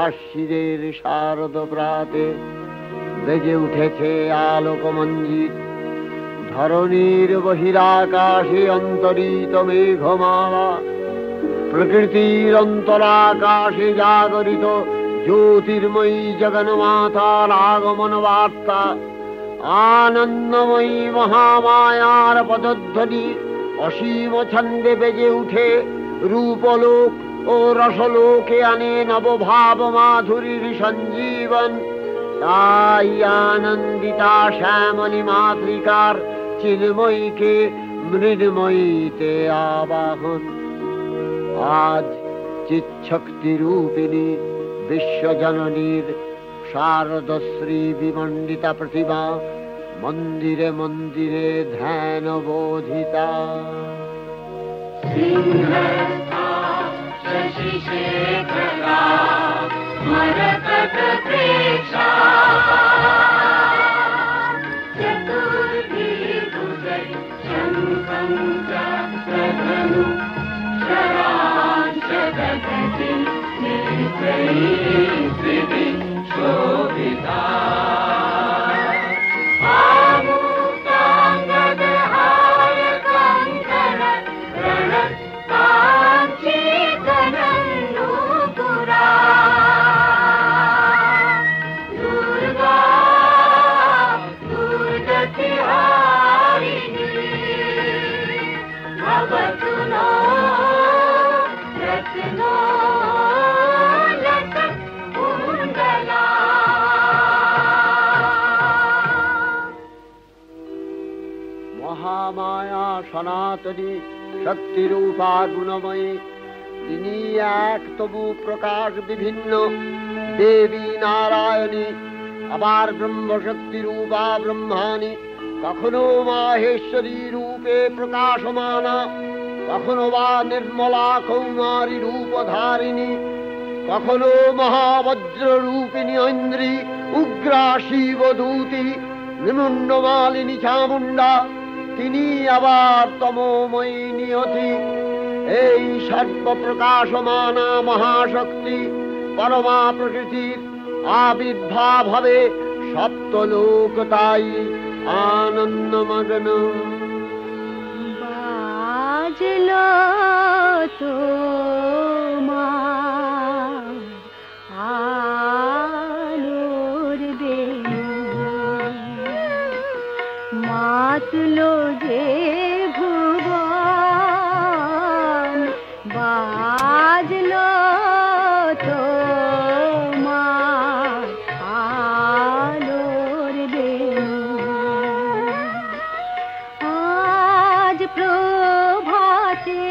আশ্বিনের শারদ প্রাতে বেজে উঠেছে আলোকমঞ্জিত, ধরণীর বহিরাকাশে অন্তরিত মেঘমালা, প্রকৃতির অন্তরাকাশে জাগরিত জ্যোতির্ময়ী জগন্মাতার আগমন বার্তা, আনন্দময়ী মহামায়ার পদধ্বনি অসীম ছন্দে বেজে উঠে রূপলোক ও রসলোকে আনে নবভাব মাধুরীর সঞ্জীবন। তাই আনন্দিতা শ্যামলী মাতৃকার চিন্ময়ীকে মৃন্ময়ীতে আবাহন। আজ চিৎশক্তি রূপিণী বিশ্বজননীর শারদশ্রী বিমণ্ডিতা প্রতিমা মন্দিরে মন্দিরে ধ্যান বোধিতা। মহামায়া সনাতনী শক্তিরূপা গুণময়ী, তিনি এক তবু প্রকাশ বিভিন্ন দেবী নারায়ণী, আবার ব্রহ্মশক্তি রূপা ব্রহ্মাণী, কখনো মাহেশ্বরী রূপে প্রকাশমানা, কখনো বা নির্মলা কৌমারী রূপধারিণী, কখনো মহাবজ্র রূপিণী ঐন্দ্রী, উগ্রা শিবদূতি, নিমুন্ডমালিনী চামুণ্ডা, তিনি আবার তমোময়ী নিয়তি। এই সর্বপ্রকাশমানা মহাশক্তি পরমা প্রকৃতির আবির্ভাব হবে সপ্তলোক, তাই আনন্দমগ্ন। বাজলো তো আলোর বেণু, মাতলো যে ভুবন, বাজলো তো আলোর বেণু। আজ প্রভাতে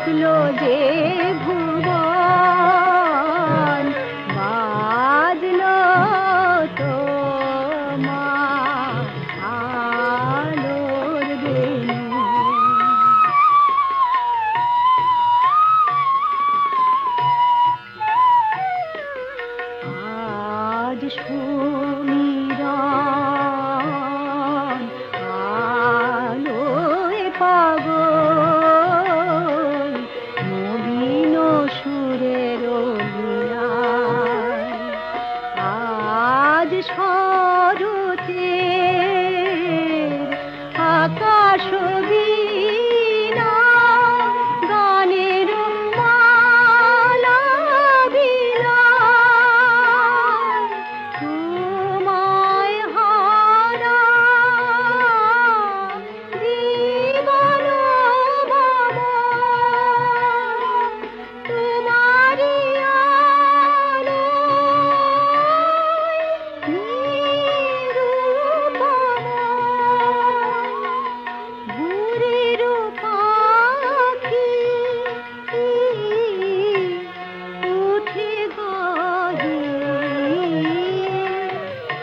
মাতলো যে ভুবন বাজলো তোমার আলোর বেণু। আজ সুমিরন আলোয় পাগল নবীন সুরের লীলায়। আজ শরতের আকাশ বীণা গানের মালা বিলায়। তোমায় হারা জীবন ভ্রমণ তোমারি আলোয় নিরূপম। ভোরের পাখি উঠে গাহে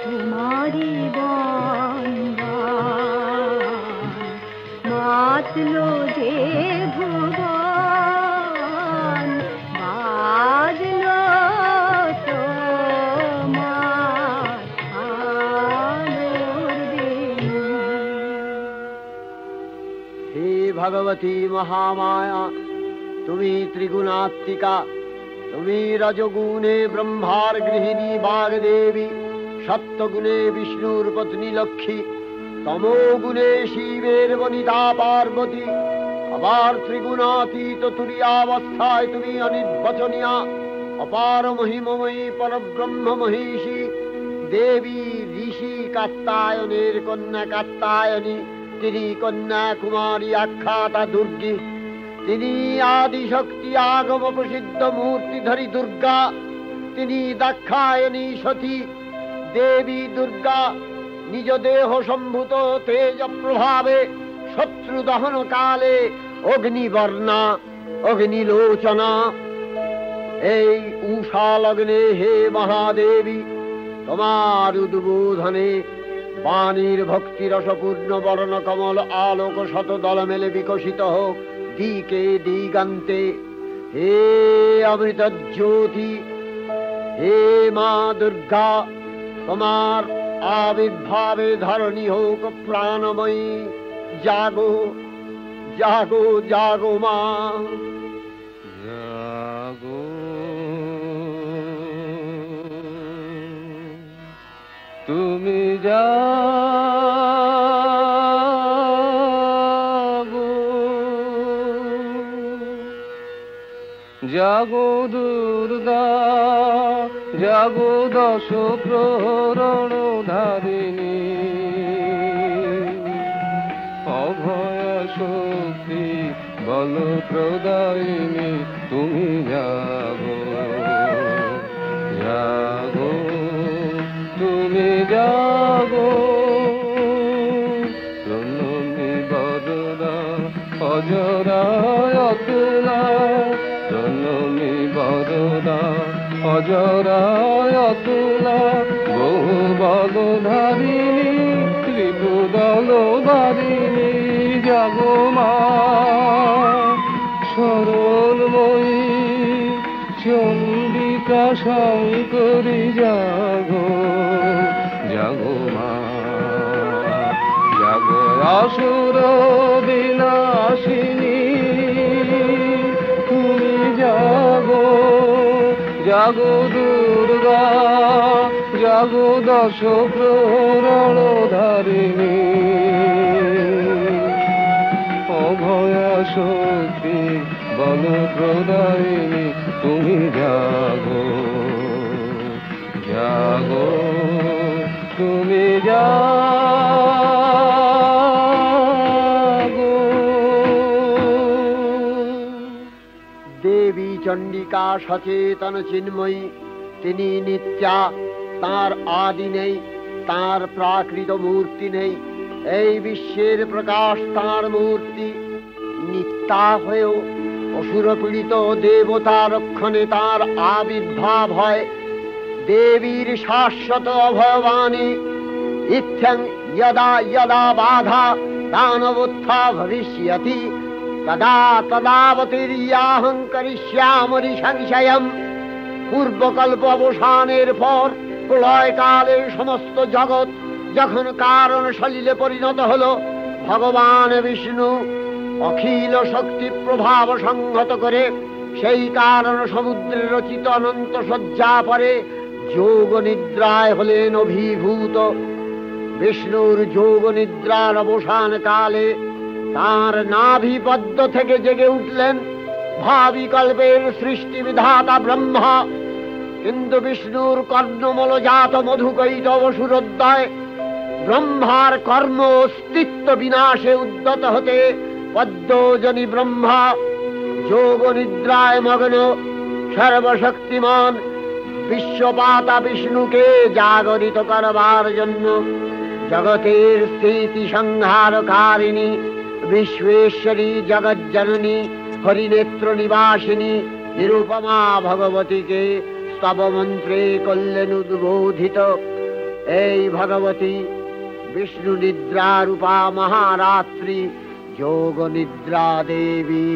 তোমারি বন্দান। মাতলো যে ভুবন বাজলো তোমার আলোর বেণু। হে ভগবতী মহামায়া, তুমি ত্রিগুণাত্মিকা। তুমি রজগুণে ব্রহ্মার গৃহিণী বাগদেবী, সত্যগুণে বিষ্ণুর পত্নী লক্ষ্মী, তমোগুণে শিবের বনিতা পার্বতী, আবার ত্রিগুণাতীত তুরীয়াবস্থায় তুমি অনির্বচনীয়া অপার মহিমময়ী পরব্রহ্ম মহিষী দেবী ঋষি কাত্তায়নের কন্যা কাত্তায়নী। তিনি কন্যা কুমারী আখ্যাতা দুর্গী। তিনি আদিশক্তি আগম প্রসিদ্ধ মূর্তিধরী দুর্গা। তিনি দাক্ষায়ণী সতী। দেবী দুর্গা নিজ দেহ সম্ভূত তেজ প্রভাবে শত্রু দহন কালে অগ্নিবর্ণা অগ্নিলোচনা। এই উষা লগ্নে হে মহাদেবী, তোমার উদ্বোধনে বাণীর ভক্তি রসপূর্ণ বর্ণ কমল আলোক শত দল মেলে বিকশিত হোক দিকে দিগান্তে। হে অমৃত জ্যোতি, হে মা দুর্গা, তোমার আবির্ভাবে ধরণী হোক প্রাণময়ী। জাগো জাগো জাগো মা, জাগো তুমি জাগো, জাগো দুর্গা, জাগো দশ প্রহরণ ধারিণী। অভয় শক্তি বল প্রদায়িনী, তুমি জাগো জাগো তুমি জাগো। প্রণমী বরদা অজরায় অতুলা, প্রণমী বরদা অজরায় অতুলা। বহু বলধারিণী ত্রিপুদল বারিণী, জাগো মা সরলময়ী চণ্ডিকা শঙ্করী। জাগো জাগো মা, জাগো আসুর বিনাশিনী। তুমি জাগো জাগো দুর্গা, জাগো দশ প্রহরণ ধারিণী। অভয়া শক্তি বল প্রদায়িনী, তুমি জাগো জাগো তুমি জাগো। দেবী চণ্ডিকা সচেতন চিন্ময়ী। তিনি নিত্যা, তার আদি নেই, তার প্রাকৃত মূর্তি নেই। এই বিশ্বের প্রকাশ তার মূর্তি। নিত্যা হয়েও অসুর পীড়িত দেবতা রক্ষণে তার আবির্ভাব হয়। দেবীর শাশ্বত অভয়বাণী ইত্যং यदा यदा बाधा दानवोत्था भविष्यति तदा तदावतीर्याहं करिष्यामि संशयम्। পূর্বকল্প অবসানের পর প্রলয়কালে সমস্ত জগৎ যখন কারণ সলিলে পরিণত হলো, ভগবান বিষ্ণু অখিল শক্তি প্রভাব সংহত করে সেই কারণ সমুদ্রে রচিত অনন্ত শয্যা পরে যোগ নিদ্রায় হলেন অভিভূত। বিষ্ণুর যোগ নিদ্রার অবসান কালে তাঁর নাভিপদ্ম থেকে জেগে উঠলেন ভাবি কল্পের সৃষ্টি বিধাতা ব্রহ্মা। কিন্তু বিষ্ণুর কর্ণমলজাত মধুকৈটব সুরোদ্দয় ব্রহ্মার কর্ম অস্তিত্ব বিনাশে উদ্যত হতে পদ্মজনী ব্রহ্মা যোগ নিদ্রায় মগ্ন সর্বশক্তিমান বিশ্বপাতা বিষ্ণুকে জাগরিত করবার জন্য জগতের স্থিতি সংহারকারিণী বিশ্বেশ্বরী জগজ্জননী হরিনেত্র নিবাসিনী নিরুপমা ভগবতীকে স্তবমন্ত্রে করলেন উদ্বোধিত। এই ভগবতী বিষ্ণু নিদ্রা রূপা মহারাত্রি যোগ নিদ্রা দেবী।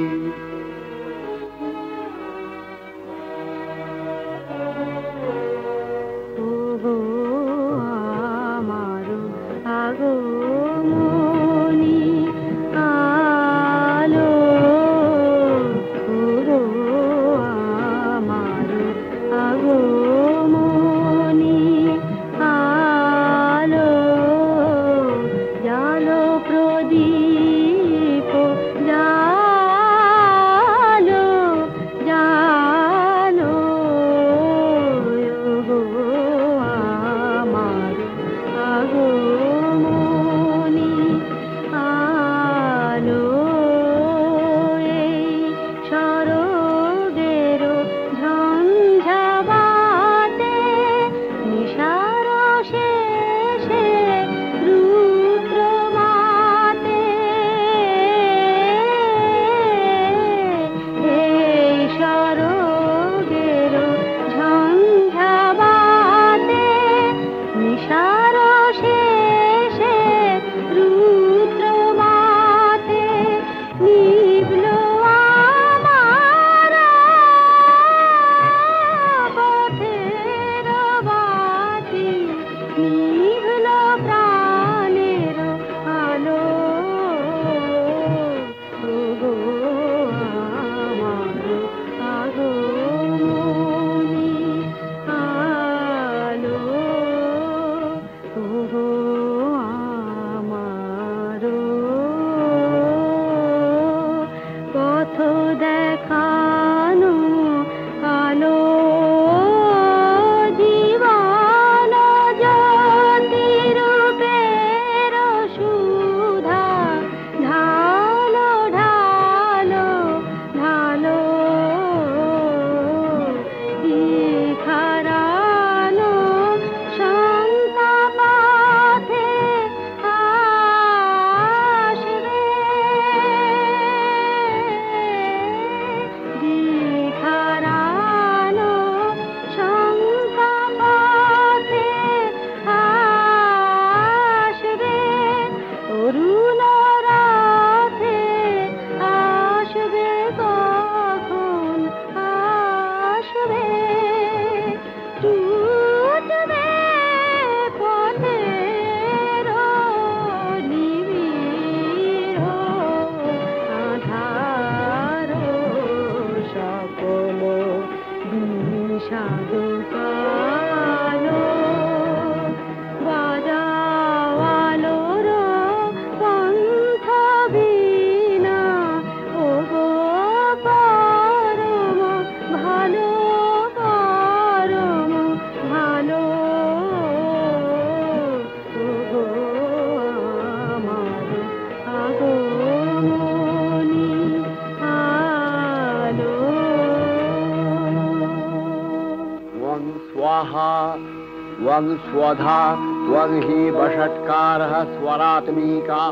त्वं स्वधा त्वं हि वषट्कारः स्वरात्मिका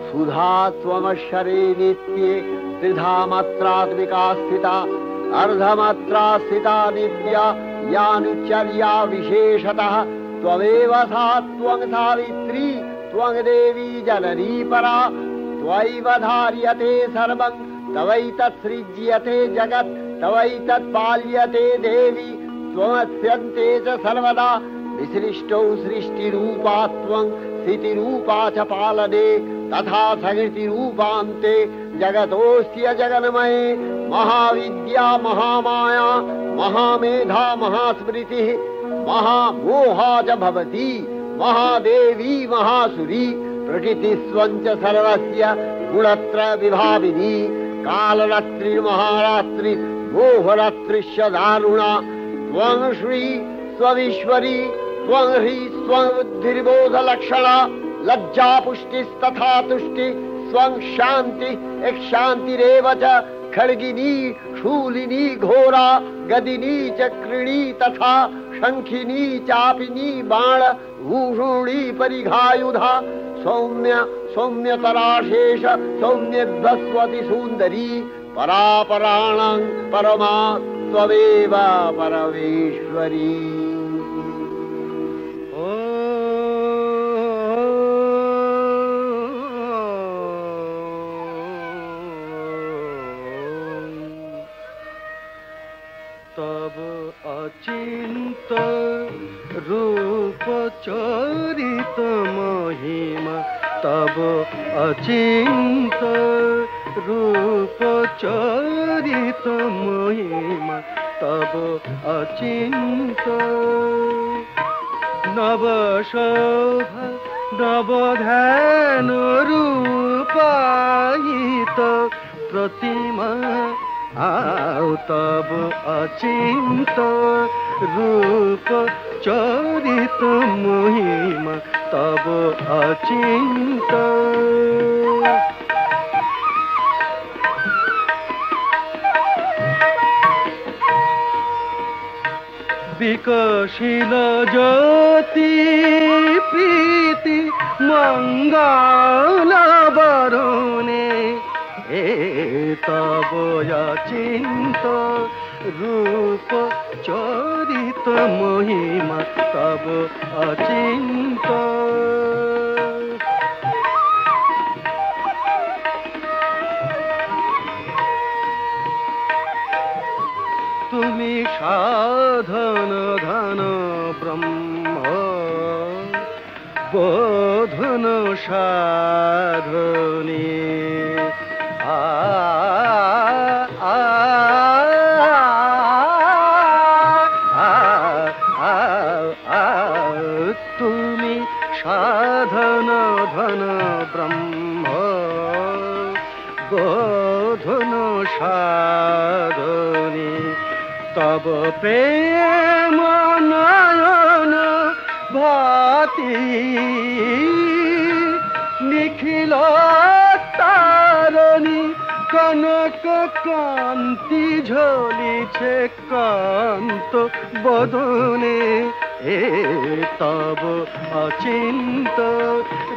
सुधा त्वमक्षरे नित्ये त्रिधा मात्रात्मिका स्थिता अर्धमात्रा स्थिता नित्या यानुचर्या विशेषतः त्वमेव सा त्वं सावित्री त्वं देवी जननी परा त्वयैव धार्यते सर्वं तवैतत्सृज्यते जगत् तवैतत्पाल्यते देवी त्वमस्यन्ते च सर्वदा विसृष्टौ सृष्टिरूपा त्वं स्थितिरूपा च पालने तथा सकृतिरूपान्ते जगतोऽस्य जगन्मये महाविद्या महामाया महामेधा महास्मृतिः महामोहा च भवति महादेवी महासुरी प्रकृतिस्त्वं च सर्वस्य गुणत्रय विभाविनी कालरात्रि महारात्रि मोहरात्रिश्च दारुणा त्वं श्री स्वविश्वरी त्वं ह्री स्वं बुद्धिर्बोधलक्षणा लज्जा पुष्टिस्तथा तुष्टि स्वं शान्ति शान्तिरेव च खड्गिनी शूलिनी घोरा गदिनी चक्रिणी तथा शंखिनी चापिनी बाण भूषुणी परिघायुधा सौम्य सौम्यतराशेष सौम्यभस्वती सुंदरी परापराणां परमा त्वमेव परमेश्वरी। तब अचिंत रूप चरित महिमा तब अचिंत रूप चरित महिमा तब अचिंत नव शोभा नव ध्यान रूपायित प्रतिमा आओ तब अचिंत रूप चरित महिमा तब अचिंत विकसिल ज्योति प्रीति मंगल बरुणे तब अचिंत रूप चरित महिमा तब अचिंत तुमी साधन धन ब्रह्म बोधन साधने तुमी साधन धन ब्रह्म बोधन साधने तब प्रेम नयन भाति निखिल तारणी कनक कांति झलिছে कांत बदने तब अचिंत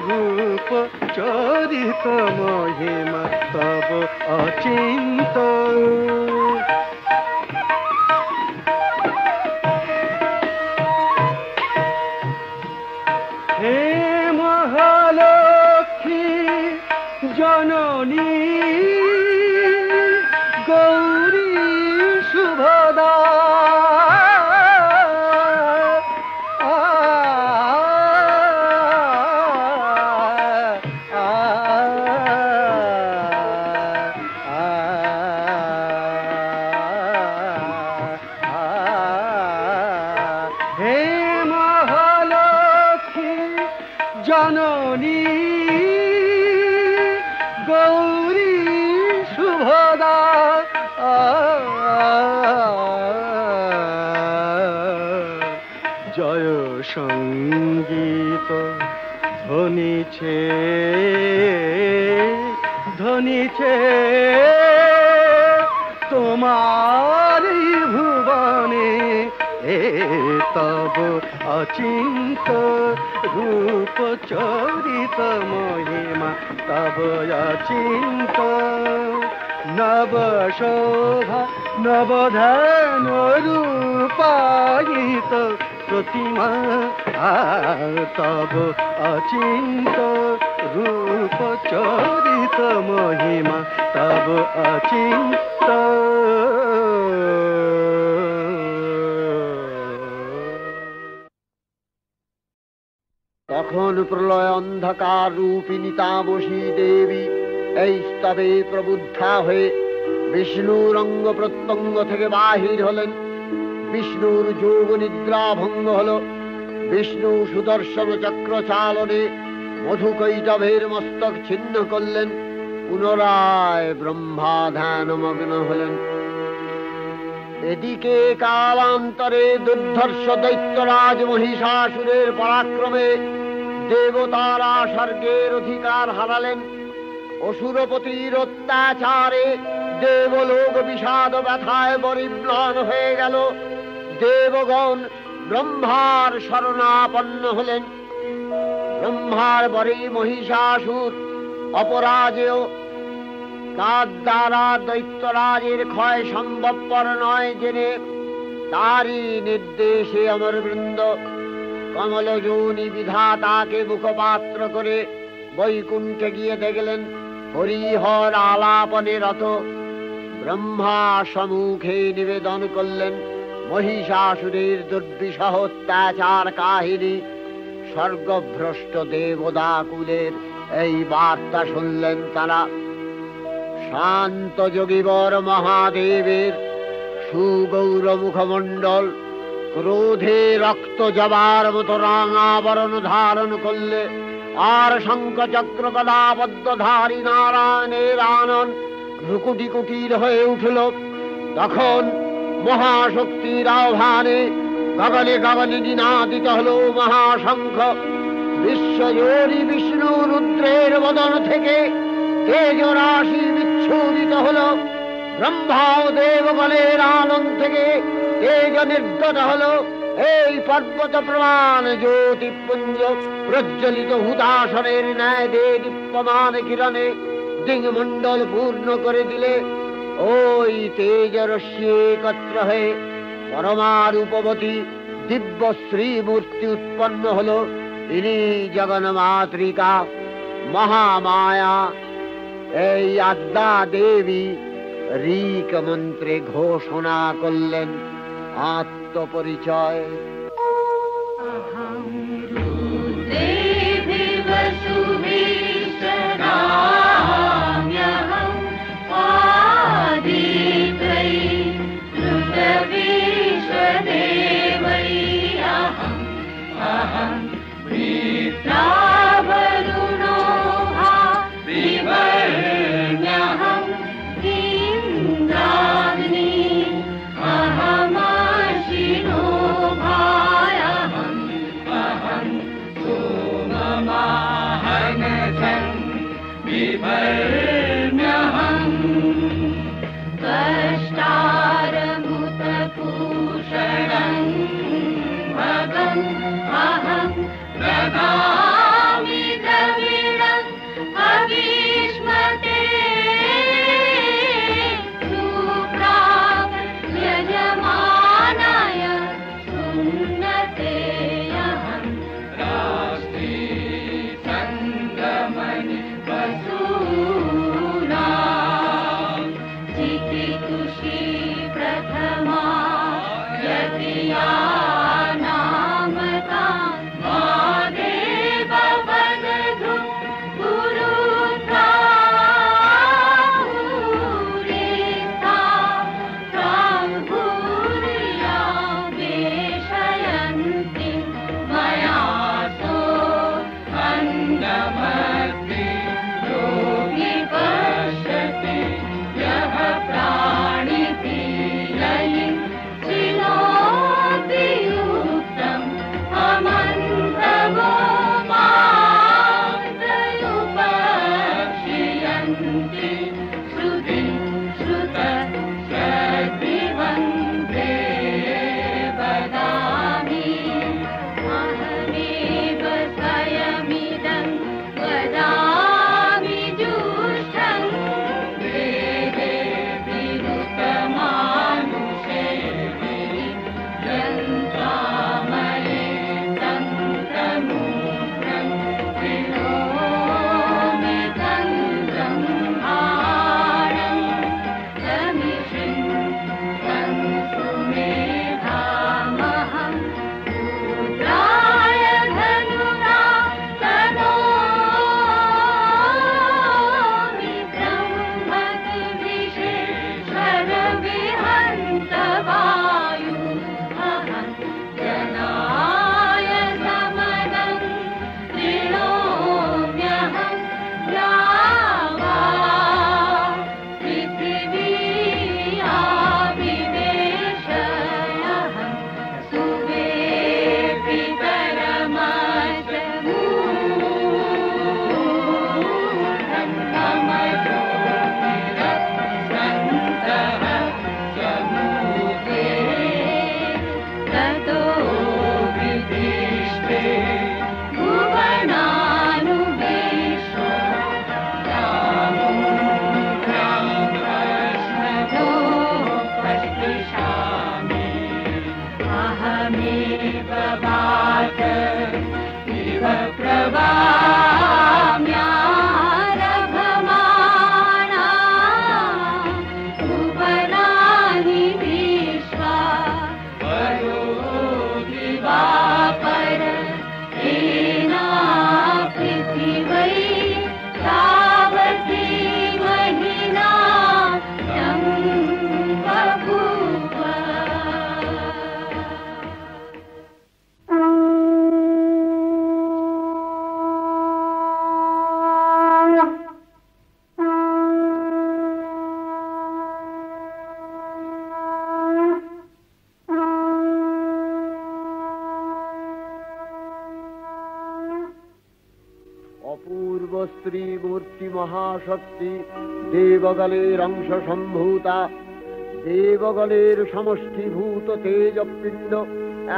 रूप चरित महिमा तब अचिंत हे महालक्ष्मी जननी गौरी शुभदा हे महालक्ष्मी जननी गौरी शुभदा जय संगीत ধ্বনিছে ধ্বনিছে তোমার ভুবনে तब अचिंत रूप चरित महिमा तब अचिंत নব শোভা নবধান রূপায়িত প্রতিমা তব অচিন্ত রূপ চরিত মহিমা তব অচিন্ত তখন প্রলয় অন্ধকার রূপিণী তামসী দেবী এই স্তবে প্রবুদ্ধা হয়ে বিষ্ণুর অঙ্গ প্রত্যঙ্গ থেকে বাহির হলেন। বিষ্ণুর যোগ নিদ্রা ভঙ্গ হল। বিষ্ণু সুদর্শন চক্র চালনে মধুকৈটভের মস্তক ছিন্ন করলেন। পুনরায় ব্রহ্মা ধ্যানমগ্ন হলেন। এদিকে কালান্তরে দুর্ধর্ষ দৈত্যরাজ মহিষাসুরের পরাক্রমে দেবতারা স্বর্গের অধিকার হারালেন। অসুরপতির অত্যাচারে দেবলোক বিষাদ ব্যথায় পরিম্লান হয়ে গেল। দেবগণ ব্রহ্মার শরণাপন্ন হলেন। ব্রহ্মার পরে মহিষাসুর অপরাজেয়, তার দ্বারা দৈত্যরাজের ক্ষয় সম্ভবপর নয় জেনে তারই নির্দেশে অমরবৃন্দ কমলযোনি বিধাতাকে মুখপাত্র করে বৈকুণ্ঠে গিয়ে দেখলেন হরিহর আলাপনে রত। ব্রহ্মা সম্মুখে নিবেদন করলেন মহিষাসুরের দুর্বিষহ অত্যাচার কাহিনী। স্বর্গভ্রষ্ট দেবদাকুলের এই বার্তা শুনলেন তারা। শান্ত যোগীবর মহাদেবের সুগৌর মুখমণ্ডল ক্রোধে রক্ত জবার মতো রাঙাবরণ ধারণ করলে, আর শঙ্খচক্র গদাবদ্ধধারী নারায়ণের আনন ভ্রুকুটি কুটির হয়ে উঠল। তখন মহাশক্তির আহ্বানে গগনে গগনে নিনাদিত হল মহাশঙ্খ। বিশ্বজোরি বিষ্ণু রুদ্রের বদন থেকে তেজ রাশি বিচ্ছুরিত হল। ব্রহ্মা ও দেবগণের আনন থেকে তেজ নির্গত হল। এই পর্বত প্রমাণ জ্যোতিপুঞ্জ প্রজ্বলিত হুতাসনের ন্যায় দীপ্যমান কিরণে দিংমণ্ডল পূর্ণ করে দিলে ওই তেজ রশ্মি একত্র হয়ে পরমারূপবতী দিব্য শ্রীমূর্তি উৎপন্ন হল। ইনি জগন্মাতৃকা মহামায়া। এই আদ্যা দেবী ঋক মন্ত্রে ঘোষণা করলেন আত্মপরিচয়। Avish Mate গায়ত্রী মূর্তি মহাশক্তি, দেবগলের অংশ সম্ভূতা, দেবগলের সমষ্টিভূত তেজপিণ্ড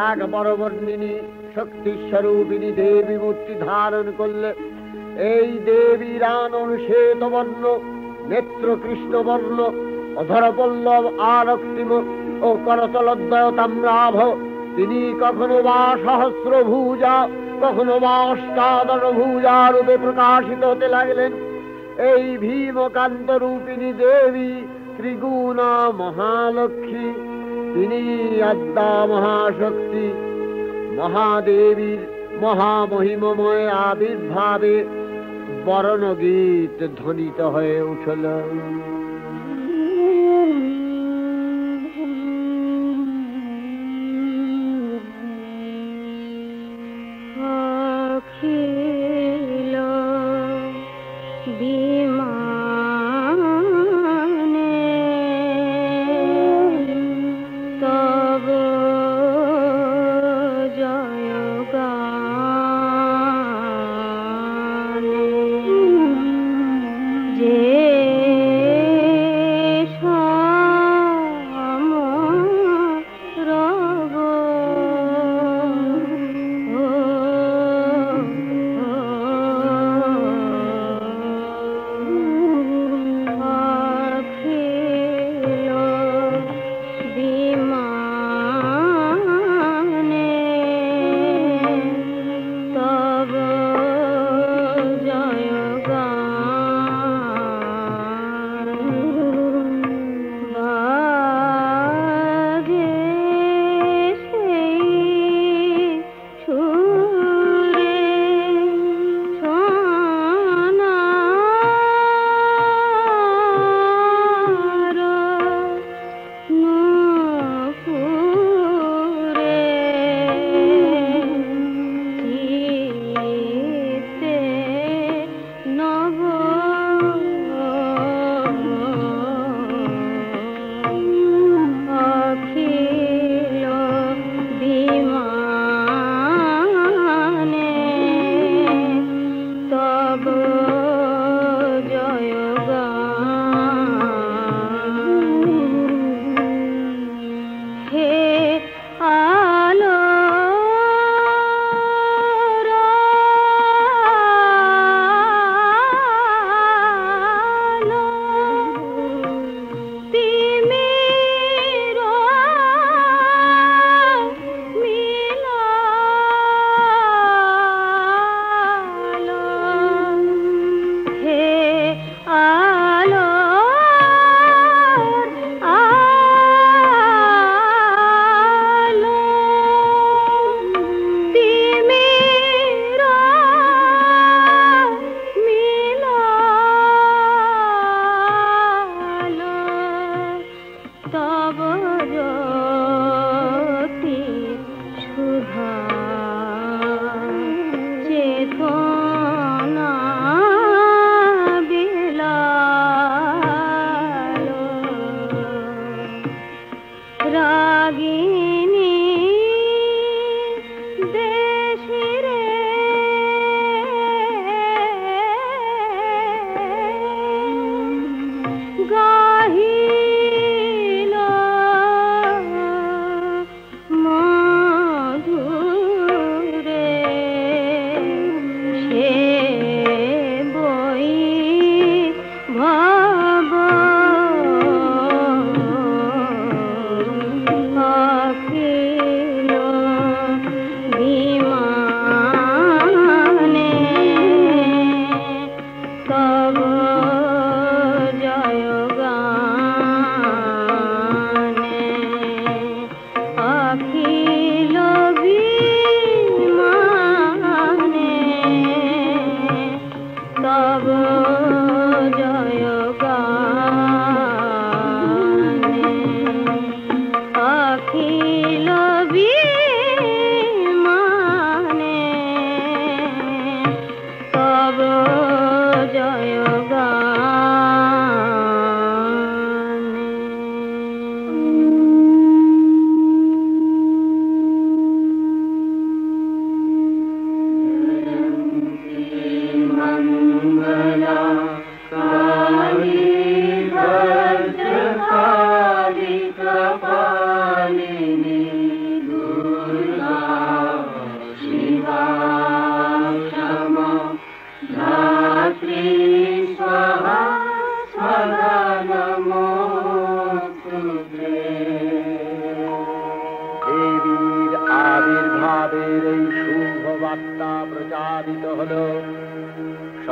এক বরবর্ণিনী শক্তিস্বরূপিণী দেবী মূর্তি ধারণ করলে এই দেবীর আনন শ্বেতবর্ণ, নেত্র কৃষ্ণবর্ণ, অধরপল্লব আরক্তিম ও করতলদ্বয় তাম্রাভ। তিনি কখনো বা সহস্রভুজা, কখনো বা অষ্টাদশ ভুজা রূপে প্রকাশিত হতে লাগলেন। এই ভীমকান্ত রূপিণী দেবী ত্রিগুণা মহালক্ষ্মী, তিনি আদ্যা মহাশক্তি। মহাদেবীর মহামহিমময় আবির্ভাবে বরণগীত ধ্বনিত হয়ে উঠল।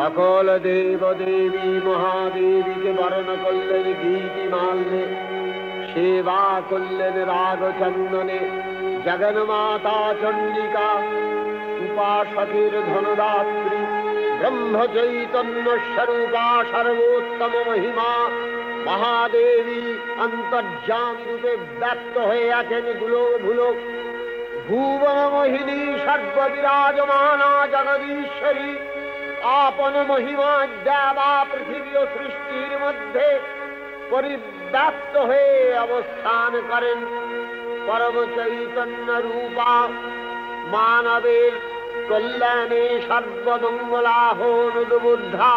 সকল দেব দেবী মহাদেবীকে বরণ করলেন গীতি মাল্যে, সেবা করলেন রাগ চন্দনে। জগন্মাতা চণ্ডিকা উপাসকের ধনদাত্রী, ব্রহ্ম চৈতন্য স্বরূপা সর্বোত্তম মহিমা মহাদেবী অন্তর্যামী রূপে ব্যক্ত হয়ে আছেন দুলোক ভুলোক। ভুবন মোহিনী সর্ববিরাজমানা জগদীশ্বরী আপন মহিমা দেবা পৃথিবী ও সৃষ্টির মধ্যে পরিব্যাপ্ত হয়ে অবস্থান করেন। পরম চৈতন্য রূপা মানবের কল্যাণে সর্বমঙ্গলাহনুদ্বুদ্ধা।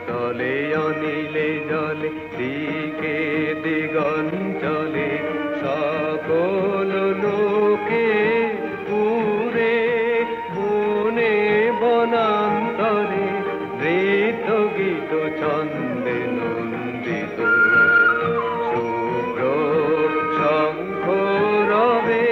তলে অনিলে জলে দিকে দিগঞ্চলে সকল লোকে পুরে বনে বনান্তরে নৃত্য গীত ছন্দে নন্দিত শুভ্র শঙ্খ রবে।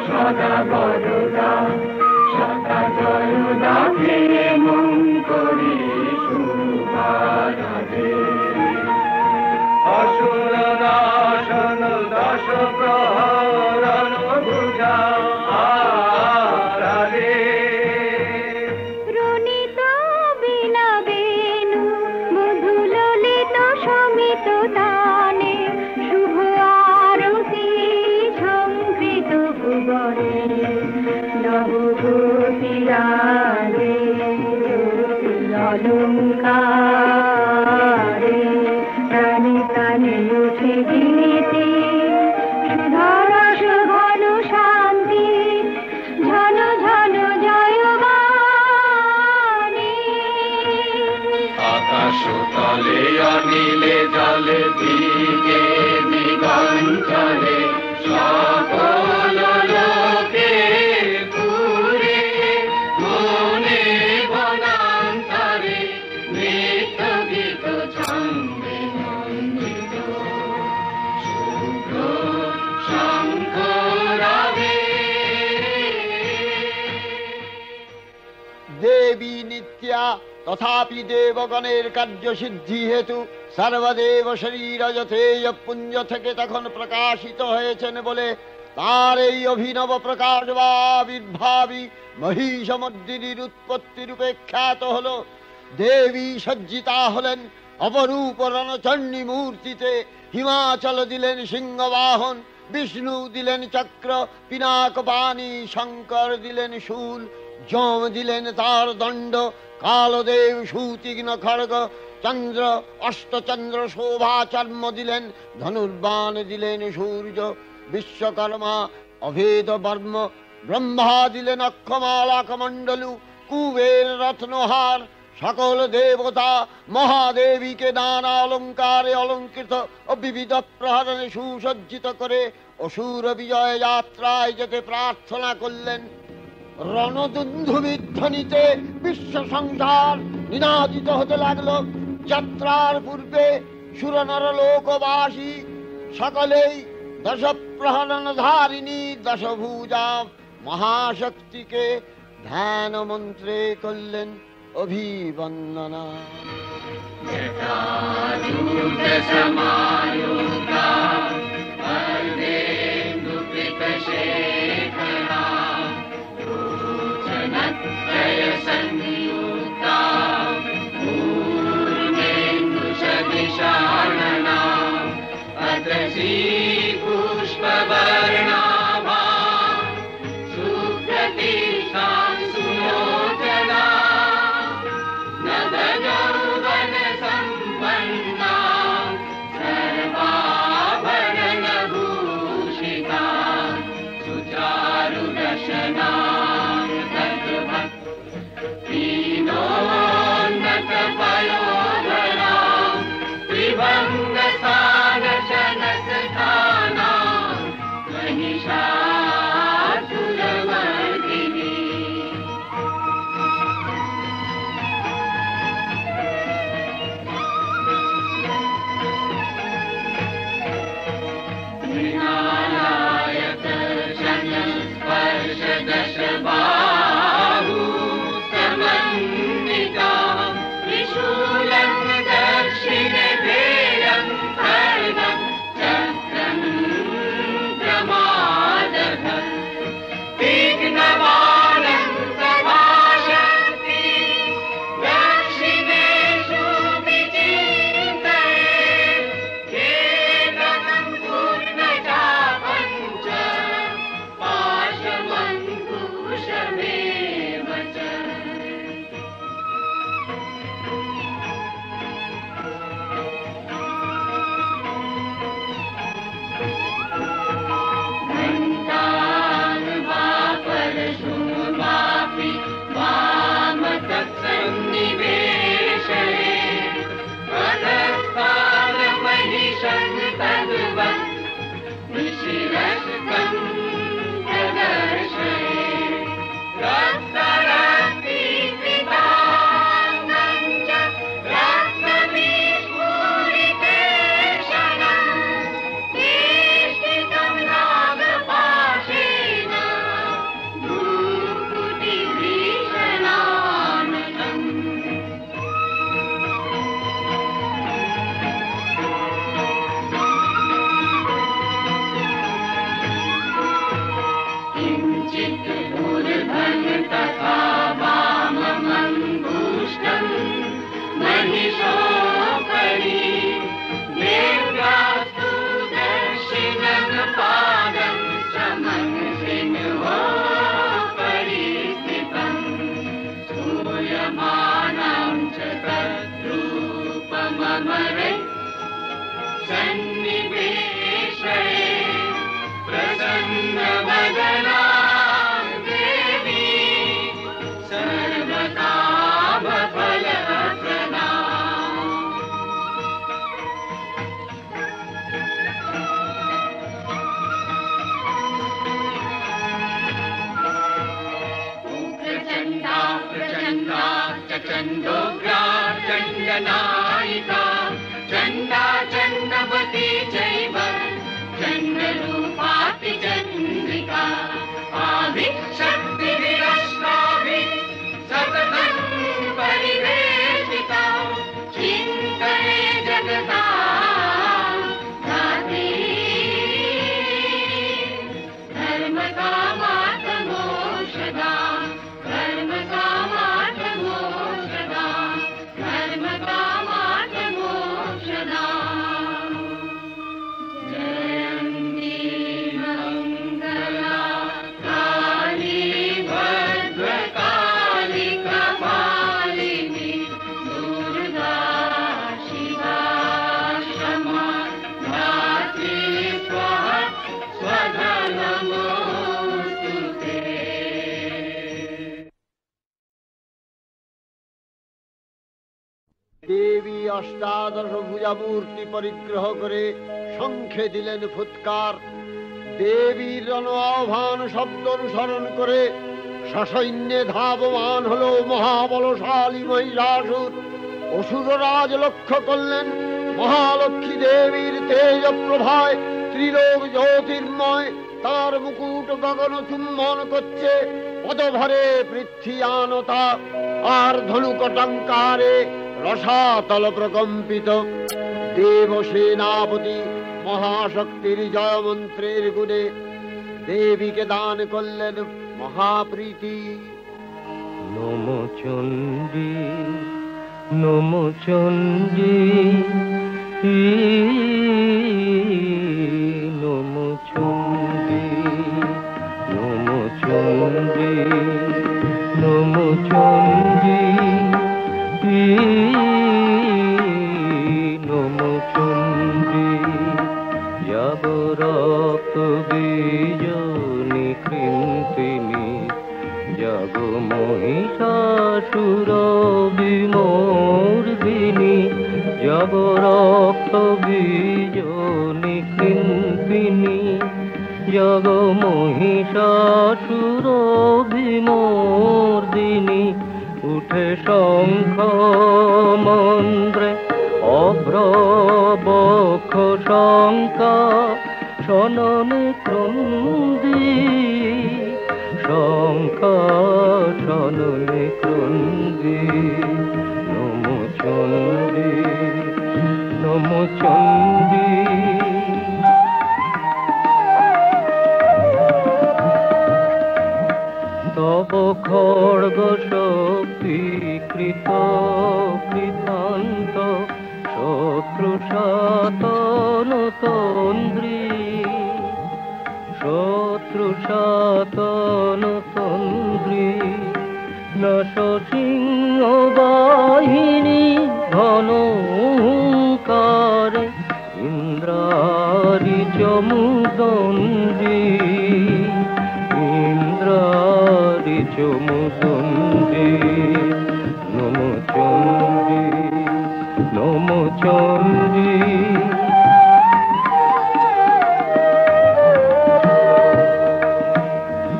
সদা বরদা সদা জয়দা হে মন করি শুভারাধে। অসুর নাশন দশ প্রহরণ ভুজা আরাধে। রুনিত বিনা বেণু মধু ললিত সমিত দানে শুভ আরতি সংকৃত ভুবনে নবভূতিরাজে অলঙ্কারে প্রাণে প্রাণে উঠে গীতি সুধারস ঘন শান্তি ঝন ঝন জয়বাণী। আকাশ তলে অনিলে জলে দিকে দিগঞ্চলে সকল লোকে পুরে মনে বনান্তরে নৃত্য গীত ছন্দে নন্দিত শুভ্র শঙ্খ রবে। দেবী নিত্যা তথাপি দেবগণের কার্যসিদ্ধি হেতু সর্বদেব শরীর যথেয় পুঞ্জ থেকে তখন প্রকাশিত হয়েছেন বলে তার এই অভিনব প্রকাশ বা আবির্ভাবী মহিষমর্দিনীর উৎপত্তি রূপে খ্যাত হল। দেবী সজ্জিতা হলেন অপরূপ রণচণ্ডী মূর্তিতে। হিমাচল দিলেন সিংহবাহন, বিষ্ণু দিলেন চক্র পিনাক বাণী, শঙ্কর দিলেন শূল, যম দিলেন তার দণ্ড, কালদেব সুতীক্ষ্ণ খড়গ, চন্দ্র অষ্টচন্দ্র শোভা চর্ম দিলেন, ধনুর্বাণ দিলেন সূর্য, বিশ্বকর্মা অভেদ বর্ম, ব্রহ্মা দিলেন অক্ষমালা কমণ্ডলু, কুবের রত্নহার। সকল দেবতা মহাদেবীকে নানা অলঙ্কারে অলঙ্কৃত ও বিবিধ প্রহরণে সুসজ্জিত করে অসুর বিজয় যাত্রায় যেতে প্রার্থনা করলেন। রণদুন্ধুবিধ্বনিতে বিশ্ব সংসার নিনাদিত হতে লাগলো। যাত্রার পূর্বে সুরনর লোকবাসী সকলেই দশ প্রহরণ ধারিণী দশভুজা মহাশক্তিকে ধ্যান মন্ত্রে করলেন অভিবন্দনা। पुष्पवर्णाभा सुप्रतिष्ठा सुलोचना नवयौवन सम्पन्ना सर्वाभरणभूषिता सुचारुदशना पयोधरा त्रिभङ्गसानशनसथाना महिषासुरमर्दिनी। मृणालायत शनस्पर्शदशबाहु समन्विता त्रिशूलं दक्षिणे भेयं खड्गं चक्रं प्रमादः तीक्ष्णबाणं सभाशक्ति दक्षिणेषु विचिन्तयेत् खेलनं पूर्णचापं च पाशमङ्कुशमेव च। परशुमापि वामतत्सन्निवेशये पदस्थानमहिषं तद्वत् निशिरस्कं प्रदर्शये रक्तरक्तीकृताङ्गं च रक्तविस्फुरितेक्षणं केष्टितं नागपाशेन किञ्चित् ऊर्ध्वं तथा वाममङ्गुष्ठं महिषोपरि देव्यास्तु दक्षिणं पादं समंसिंहोपरि स्थितम् स्तूयमानं च तद्रूपममरे सन्निवेशये प्रसन्नवदना देवी सर्वकामफलप्रदा। प्रचण्डा प्रचण्डा चण्डोग्रा चण्डनायिका चण्डा चण्डवती चैव चण्डरूपाति चन्द्रिका आभिशक्तिभिरष्टाभिः सततं परिवेशिता चिन्तये जगता धात्री धर्मकामार्थमोक्षदा धर्मकामार्थमोक्षदा धर्मकामार्थमोक्षदा। जयन्ती मङ्गला काली भद्रकाली कपालिनी दुर्गा शिवा क्षमा धात्री स्वाहा स्वधा नमोस्तुते। দেবী অষ্টাদশ ভুজা মূর্তি পরিগ্রহ করে শঙ্খে দিলেন ফুৎকার। দেবীর রণ আহ্বান শব্দ অনুসরণ করে সসৈন্যে ধাবমান হল মহাবলশালী মহিষাসুর। অসুররাজ লক্ষ্য করলেন মহালক্ষ্মী দেবীর তেজ প্রভায় ত্রিলোক জ্যোতির্ময় তার মুকুট গগন চুম্বন করছে। পদভরে পৃথ্বীয়ানতা আর ধনুকটঙ্কারে রসাতল প্রকম্পিত। দেব সেনাপতি মহাশক্তির জয় মন্ত্রের গুণে দেবীকে দান করলেন মহাপ্রীতি। নমো চণ্ডী নমো চণ্ডী নমো চণ্ডী নমো চণ্ডী নমো চণ্ডী নমো চণ্ডী। যাব রক্ত বীজ নিকৃন্তিনি, যাব মহিষাসুর বিমর্দিনী, যাব রক্ত বীজ নিকৃন্তিনি, যাব মহিষাসুর বিমর্দিনী। উঠে শঙ্খ মন্দ্রে অভ্রবক্ষ শঙ্কা, শননে ক্রন্দী শঙ্কা, শননে ক্রন্দী। নমো চণ্ডী নমো চণ্ডী। তব খড়গ শক্তি কৃত কৃতান্ত, শত্রু সাতন তন্দ্রী, শত্রু সাতন তন্দ্রী। নশ সিংহ বাহিনী ঘন হুঙ্কারে, ইন্দ্রারি চমুদণ্ডী, ইন্দ্রারি চমুদণ্ডী। নমো চণ্ডী নমো চণ্ডী।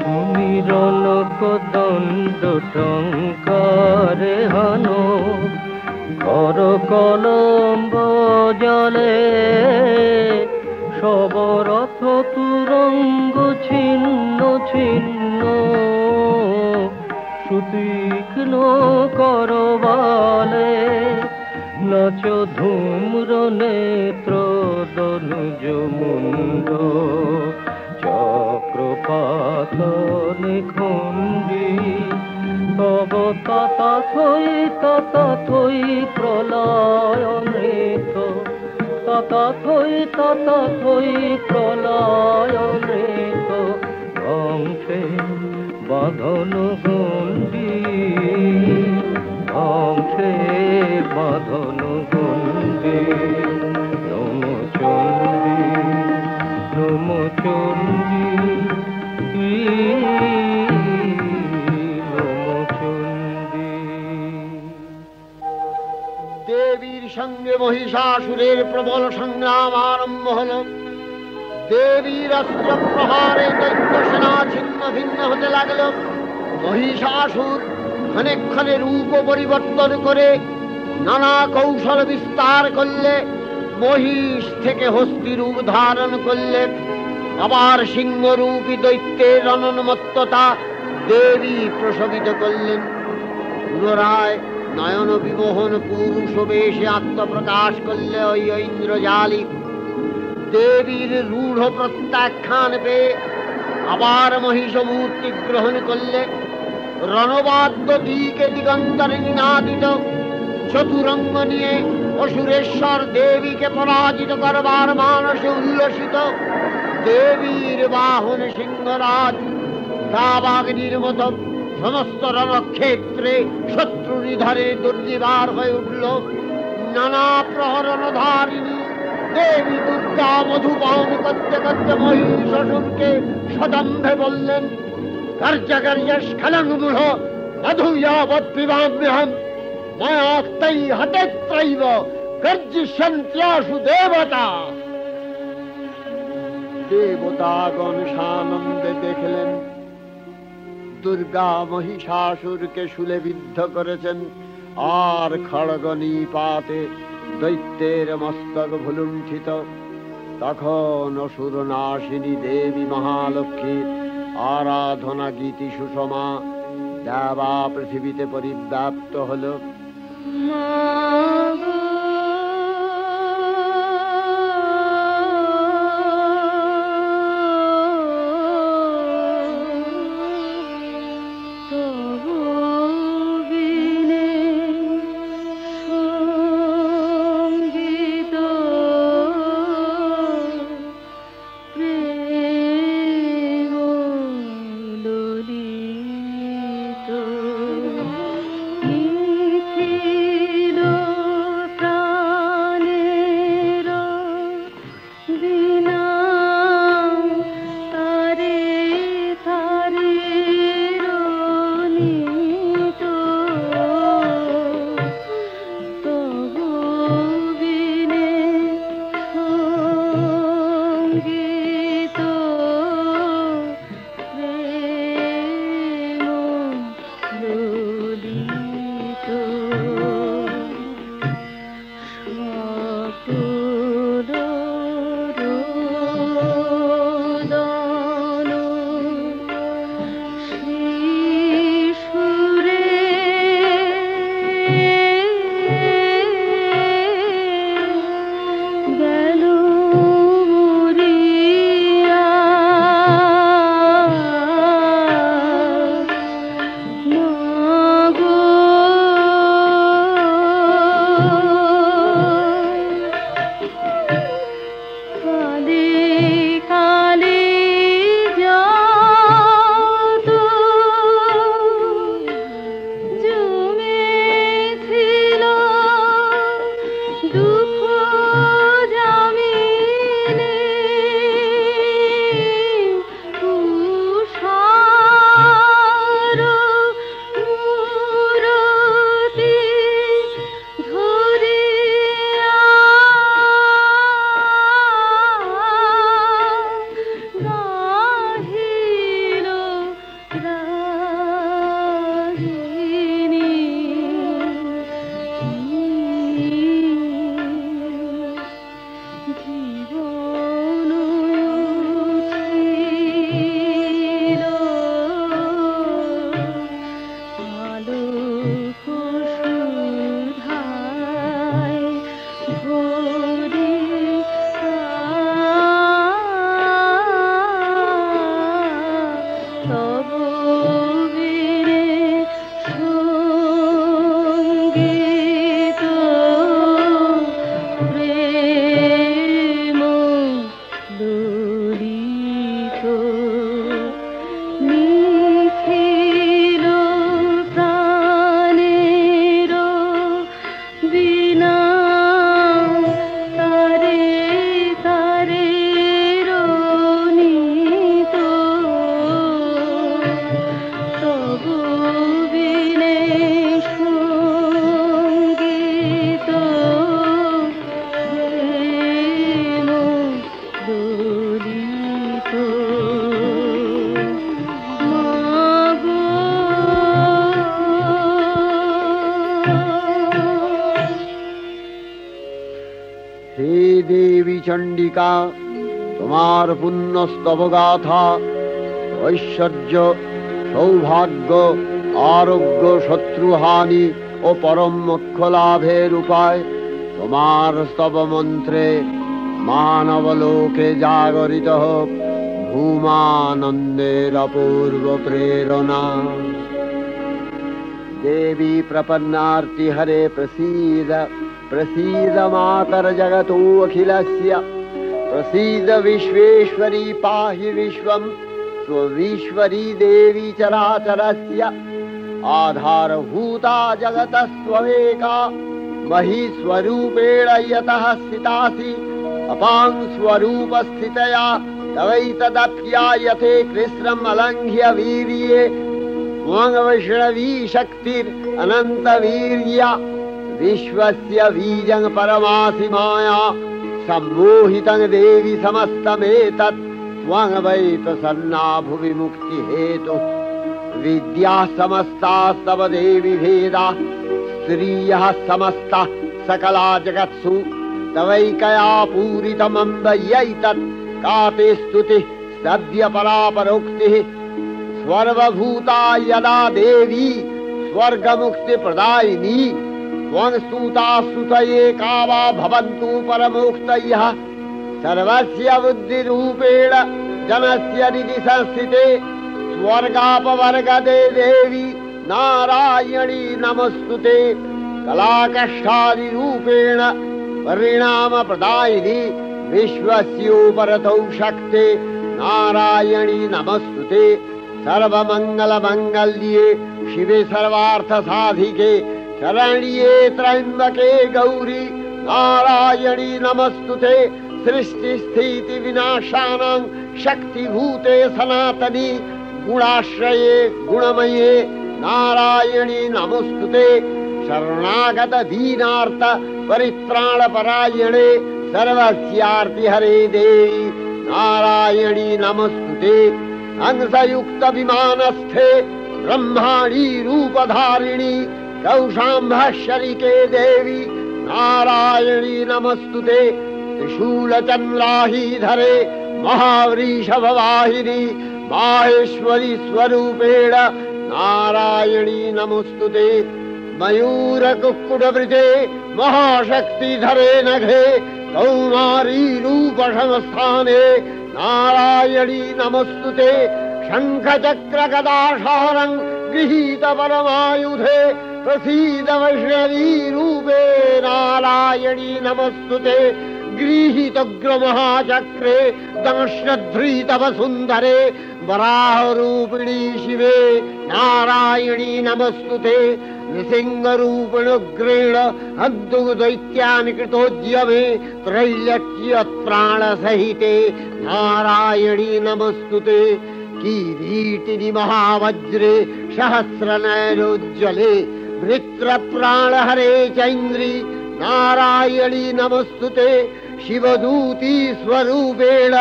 তুমি রণক দণ্ড টঙ্কারে হানো, কর কলম্ব জলে, সবরথ তুরঙ্গ ছিন্ন ছিন্ন, সুতীক্ষ্ণ করবালে। নাচ ধূম্র নেত্র দনুজ মুন্ড, চক্রপাত নিখণ্ডী। তব তথাথই প্রলয় নৃত, তথাথই প্রলয় নৃত। ধ্বংসে বাঁধন গণ্ডী, ধ্বংসে বাঁধন গণ্ডী। নমো চণ্ডী নমো চণ্ডী নমো চণ্ডী। দেবীর সঙ্গে মহিষাসুরের প্রবল সংগ্রাম আরম্ভ হল। দেবীর অস্ত্র প্রহারে দৈত্য সেনা ছিন্ন ভিন্ন হতে লাগল। মহিষাসুর ক্ষণে ক্ষণে রূপ পরিবর্তন করে নানা কৌশল বিস্তার করলে, মহিষ থেকে হস্তি রূপ ধারণ করলে। আবার সিংহরূপী দৈত্যের অনন্মত্ততা দেবী প্রশমিত করলেন। পুনরায় নয়ন বিমোহন পুরুষ বেশে আত্মপ্রকাশ করলে ওই ইন্দ্রজালী। দেবীর রূঢ় প্রত্যাখ্যান পেয়ে আবার মহিষ মূর্তি গ্রহণ করলে। রণবাদ্য দিকে দিগন্তরে নিনাদিত, চতুরঙ্গ নিয়ে অসুরেশ্বর দেবীকে পরাজিত করবার মানসে উল্লসিত। দেবীর বাহন সিংহরাজ দাবাগ্নির মতো সমস্ত রণক্ষেত্রে শত্রু নিধারে দুর্নিবার হয়ে উঠল। নানা প্রহরণধারিণী দেবী দুর্গা মধুপান করতে করতে মহিষাসুরকে সদম্ভে বললেন, কার্যকার্য স্খলনমূঢ় মধুয়াবৎপিবাম্যহম, মায়াক্তৈ হতেত্রৈব গর্জিষ্যন্ত্যাসু দেবতা। দেবতাগণ সানন্দে দেখলেন দুর্গা মহিষাসুরকে শূলে বিদ্ধ করেছেন, আর খড়গ নিপাতে দৈত্যের মস্তক ভুলুণ্ঠিত। তখন অসুর নাশিনী দেবী মহালক্ষ্মী আরাধনা গীতি সুষমা দেবা পৃথিবীতে পরিব্যাপ্ত হল। চণ্ডিকা, তোমার পুণ্য স্তবগাথা ঐশ্বর্য, সৌভাগ্য, আরোগ্য, শত্রুহানি ও পরম মোক্ষ লাভের উপায় তোমার স্তব মন্ত্রে মানবলোকে জাগরিত হোক ভূমানন্দের অপূর্ব প্রেরণা। देवी प्रपन्नार्ति हरे प्रसीद प्रसीद मातर जगतो अखिलस्य प्रसीद विश्वेश्वरी पाहि विश्वं स्वविश्वरी देवी चराचरस्य आधारभूता जगतस्त्वमेका महीस्वरूपेण यतः स्थितासि अपां स्वरूपस्थितया तवैतदप्यायते कृष्णम् अलङ्घ्य वीर्ये वैष्णवी शक्तिर् अनंत वीर्या विश्वस्य बीजं परमासि माया सम्मोहितं देवी समस्तमेतत् त्वं वै प्रसन्ना भुवि मुक्ति हेतु विद्या समस्तास्तव देवी भेदा स्त्रियः समस्ता सकला जगत्सु तवैकया पूरितमम्ब यैतत् का ते स्तुतिः सद्य परापरोक्तिः सर्वभूता यदा देवी स्वर्गमुक्तिप्रदायिनी त्वं स्तुता स्तुतये का वा भवन्तु परमोक्तयः सर्वस्य बुद्धिरूपेण जनस्य हृदि संस्थिते स्वर्गापवर्गदे देवी नारायणी नमस्तुते कलाकष्टादिरूपेण परिणामप्रदायिनी विश्वस्योपरतौ शक्ते नारायणी नमस्तुते सर्वमङ्गलमङ्गल्ये शिवे सर्वार्थसाधिके शरण्ये त्र्यम्बके गौरी नारायणी नमस्तुते सृष्टिस्थितिविनाशानां शक्तिभूते सनातनी गुणाश्रये गुणमये नारायणी नमस्तुते शरणागत दीनार्थ परित्राणपरायणे सर्वस्यार्तिहरे देवी नारायणी नमस्तुते हंसयुक्त विमानस्थे ब्रह्माणी रूपधारिणी कौशाम्भशरिके देवी नारायणी नमस्तुते त्रिशूलचन्द्राहीधरे महावृषभवाहिनी माहेश्वरी स्वरूपेण नारायणी नमस्तुते मयूरकुक्कुटवृते महाशक्तिधरे नघे कौमारी रूपसंस्थाने नारायणी नमस्तुते शङ्खचक्रगदाशारं गृहीत परमायुधे प्रसीद वैष्णवी रूपे नारायणी नमस्तुते गृहीतोग्रमहाचक्रे दंश्रध्रीतवसुन्धरे वराहरूपिणी शिवे नारायणी नमस्तुते नृसिंहरूपिणुग्रेण हन्तुदैत्यानि कृतोद्यमे त्रैलक्ष्यत्राणसहिते नारायणी नमस्तुते किरीटिनि महावज्रे सहस्रनयनोज्ज्वले वृत्रप्राणहरे चैन्द्री नारायणी नमस्तुते शिवदूती स्वरूपेण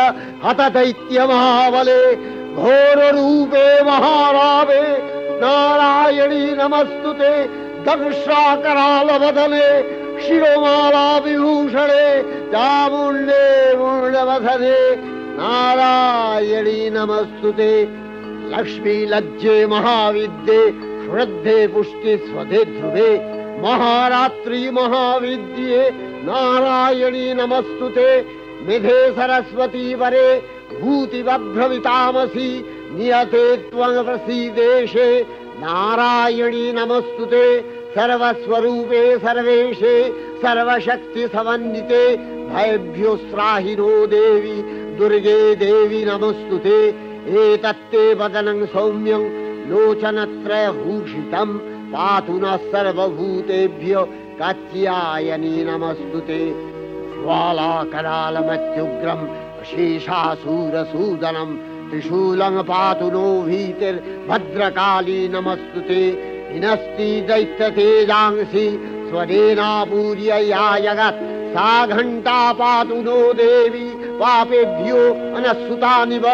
हतदैत्यमहाबले घोररूपे महारावे नारायणी नमस्तुते दंश्राकरालवदने शिरोमाला विभूषणे चामुण्डे मूर्णवदने नारायणी नमस्तुते लक्ष्मी लज्जे महाविद्ये श्रद्धे पुष्टि स्वधे ध्रुवे महारात्रि महाविद्ये नारायणी नमस्तुते निधे सरस्वती वरे भूतिवभ्रमितामसि नियते त्वं प्रसीदेशे नारायणी नमस्तुते सर्वस्वरूपे सर्वेशे सर्वशक्ति समन्विते भयभ्योस्त्राहिनो देवी दुर्गे देवी नमस्तुते एतत्ते वदनं सौम्यं लोचनत्रयभूषितं पातु नः सर्वभूतेभ्यो कात्यायनी नमस्तुते ज्वालाकरालमत्युग्रं शेषासूरसूदनं त्रिशूलं पातु नो भीतिर्भद्रकाली नमस्तुते हिनस्ति दैत्यतेजांसि स्वदेनापूर्य या जगत् सा घण्टा पातु नो देवी पापेभ्यो अनस्सुतानिव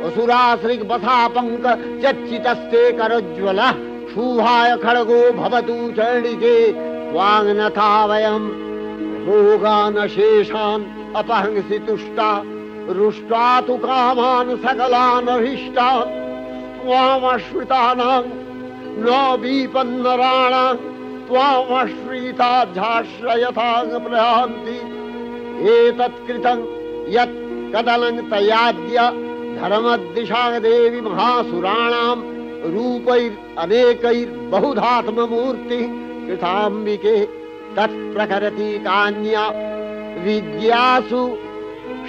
असुराश्रिग्वसापङ्क चच्चितस्ते करोज्ज्वलः शुभाय खड्गो भवतु चण्डिके त्वाङ्नथा वयं रोगानशेषान् अपहंसि तुष्टा रुष्टा तु कामान् सकलान् अभीष्टान् त्वामश्रितानां न विपन्नराणां त्वामश्रिताध्याश्रयथां प्रयान्ति एतत्कृतं यत् कदलं तयाद्य धर्मदिशा देवी महासुराणां रूपैरनेकैर्बहुधात्ममूर्ति कृताम्बिके तत्प्रकरति कान्या विद्यासु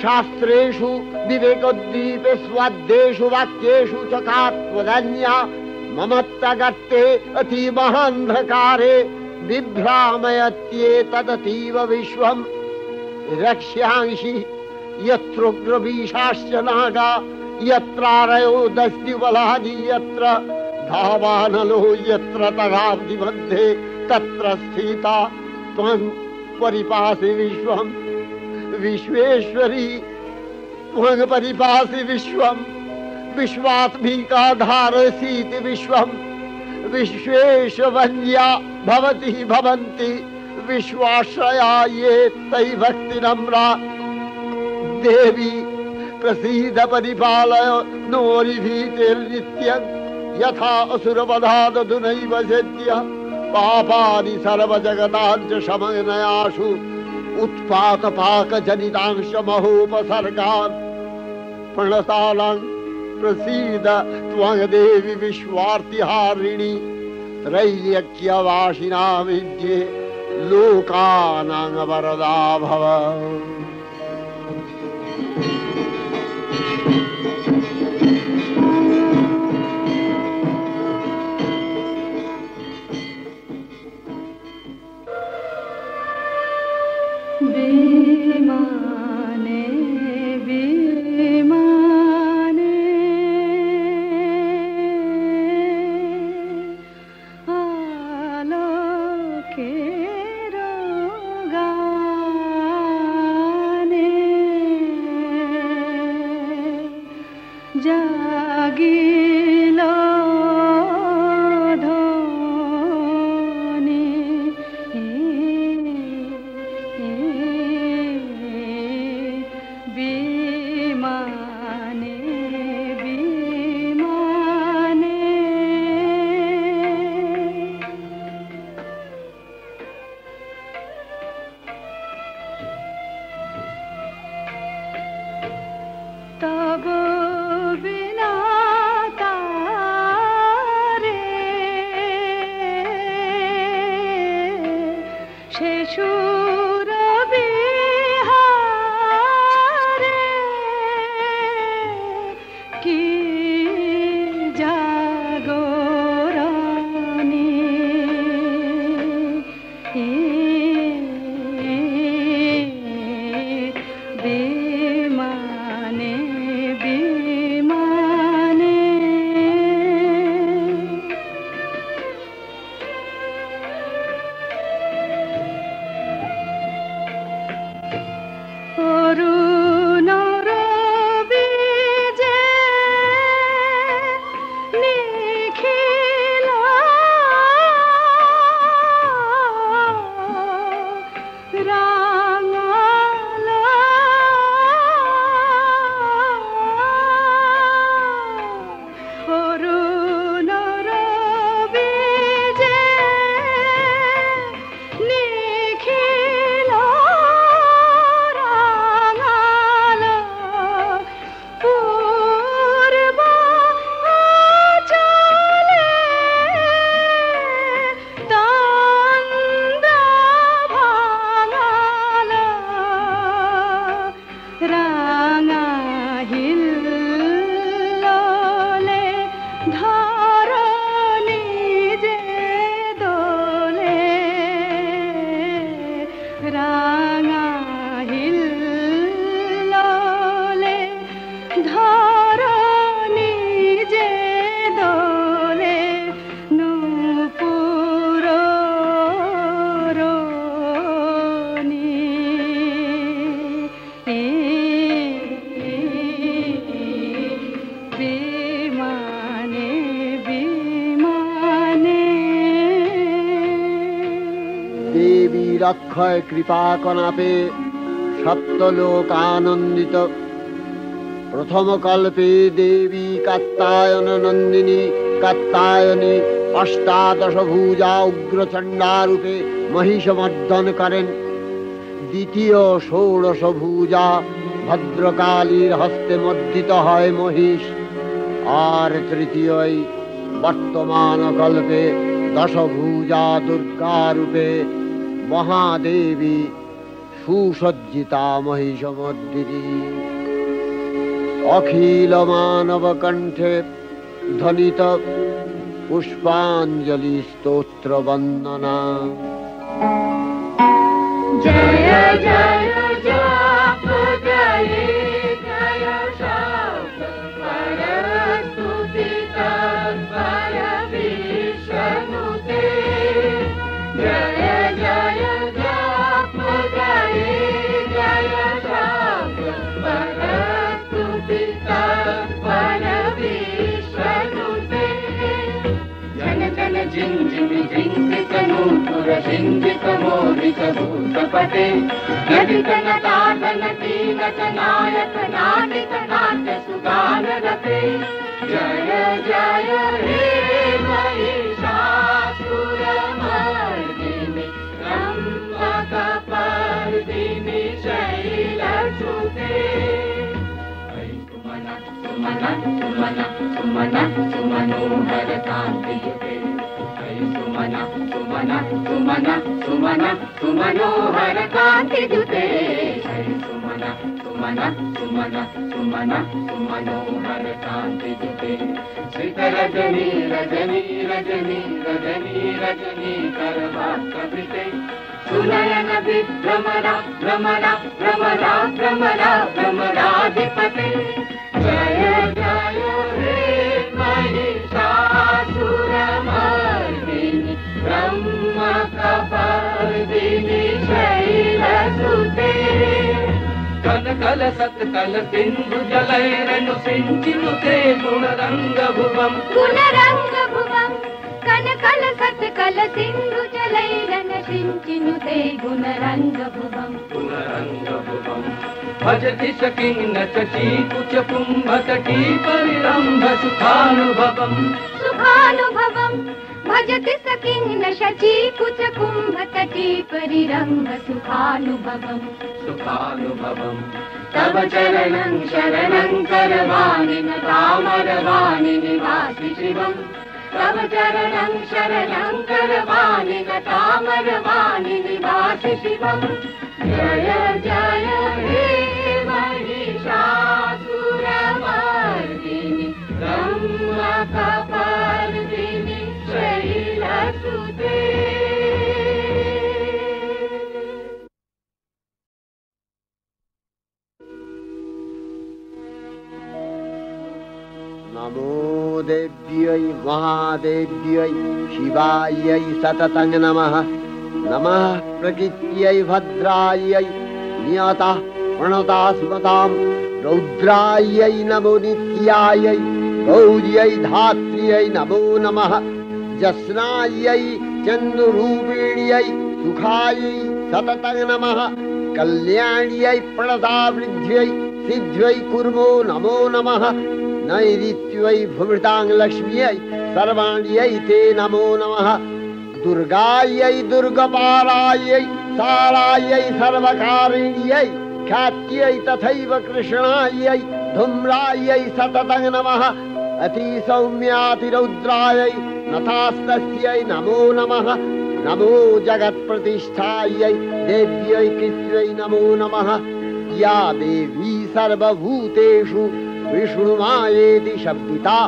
शास्त्रेषु विवेकोद्दीपे स्वाद्येषु वाक्येषु च कात्वदन्या ममत्तगत्ते अतिमहान्धकारे बिभ्रामयत्येतदतीव विश्वं रक्ष्यांसि यत्रोग्रवीशाश्च नागा यत्रारयो दस्युबलानि यत्र धावानलो यत्र तदाब्धि मध्ये तत्र स्थिता त्वं परिपासि विश्वं विश्वेश्वरी त्वं परिपासि विश्वं विश्वात्मिका धारसीति विश्वं विश्वेशवन्या भवति भवन्ति विश्वाश्रया ये तै भक्तिनम्रा देवी प्रसीद परिपालय नोरिभीतिर्नित्यं यथा असुरवधादधुनैव सेद्यः पापानि सर्वजगताञ्च समनयासु उत्पातपाकजनितांश महोपसर्गान् प्रणतानां प्रसीद त्वं देवी विश्वार्तिहारिणी त्रैलोक्यवासिनां विद्ये लोकानां वरदा भव। विमाने विमाने आलोकेर गाने जागिलो तब बिना तारे शेषुर बिहारे की जागरणी विमाने विमाने অরুণর বীজে নিখিল রাঙাল অরুণর বীজে নিখিল রাঙাল পূর্ব আচলে তন্দ্র ভাঙাল রাঙা হিল্লোলে ধরণী যে দোলে রাঙা হিল্লোলে ধরণী যে দোলে নূপুর রোনি বিমানে বিমানে দেবীর অক্ষয় কৃপা কণাপে সপ্তলোক আনন্দিত। প্রথম কল্পে দেবী কাত্যায়ন নন্দিনী কাত্যায়নী অষ্টাদশ ভুজা উগ্রচণ্ডা রূপে মহিষমর্দন করেন। দ্বিতীয় ষোড়শ ভুজা ভদ্রকালীর হস্তে মর্দিত হয় মহিষ। আর তৃতীয় বর্তমান কল্পে দশভুজা দুর্গা রূপে মহাদেবী সুসজ্জিতা মহিষমর্দিনী। অখিল মানব কণ্ঠে ধ্বনিত পুষ্পাঞ্জলি স্তোত্র বন্দনা। জয় জয় জপ জয় জয় শব্দ পরস্তুতি তৎপর বিষ্ণুতে। জয় জয় জপ জয় জয় শব্দ পরস্তুতি তৎপর বিষ্ণুতে। जन जन जिंजिम जिंकित नूपुर सिंगित मोदित भूतपते नटितनटाटनटी नटनायक नाटित नाट्य सुगानरते जय जय हे महिषासुरमर्दिनि रम्भकपर्दिनि शैलसुते सुमन सुमन सुमन सुमनोहर कान्तियुते सुमन सुमन सुमन सुमन सुमनोहर कान्तियुते सुमन सुमन सुमन सुमन सुमनोहर कान्तियुते श्रीकरजनी रजनी रजनी रजनी रजनी करवाक्कविते सुनयन विभ्रमरा भ्रमरा भ्रमरा भ्रमरा भ्रमराधिपते जय जय हे महिषासुरमर्दिनि ब्रह्मकपर्दिनि शैलसुते कनकल सत्कल सिंधु जलैरनु सिंचिनुते गुणरंगभुवम् गुणरंगभुवम् कनकल सत्कल सिंधु जलैरन सिंचिनुते गुणरंगभुवम् गुणरंगभुवम् भजति सकिन्न चची कुच कुंभतटी परिरंभ सुखानुभवम् सुखानुभवम् भजति सकिन्न शची कुच कुंभतटी परिरंभ सुखानुभवम् सुखानुभवम् तव चरणं शरणं करवाणि न तामरवाणि निवासि शिवम् तव चरणं शरणं करवाणि न तामरवाणि निवासि शिवम् जय जय हे महिषासुरमर्दिनि रम्भकपर्दिनि शैलसुते नमो देव्यै महादेव्यै शिवायै सततं नमः नमः प्रकृत्यै भद्रायै नियतः प्रणता स्मतां रौद्रायै नमो नित्यायै गौर्यै धात्र्यै नमो नमः जस्नायै चन्द्ररूपिण्यै सुखायै सततं नमः कल्याण्यै प्रणतावृद्ध्यै सिद्ध्यै कुर्मो नमो नमः नैऋत्यै भुवृतां लक्ष्म्यै सर्वाण्यै ते नमो नमः दुर्गायै दुर्गपालायै सारायै सर्वकारिण्यै ख्यात्यै तथैव कृष्णायै धूम्रायै सततं नमः अतिसौम्यातिरौद्रायै नथास्तस्यै नमो नमः नमो जगत्प्रतिष्ठायै देव्यै कृत्यै नमो नमः या देवी सर्वभूतेषु विष्णुमायेति शब्दिता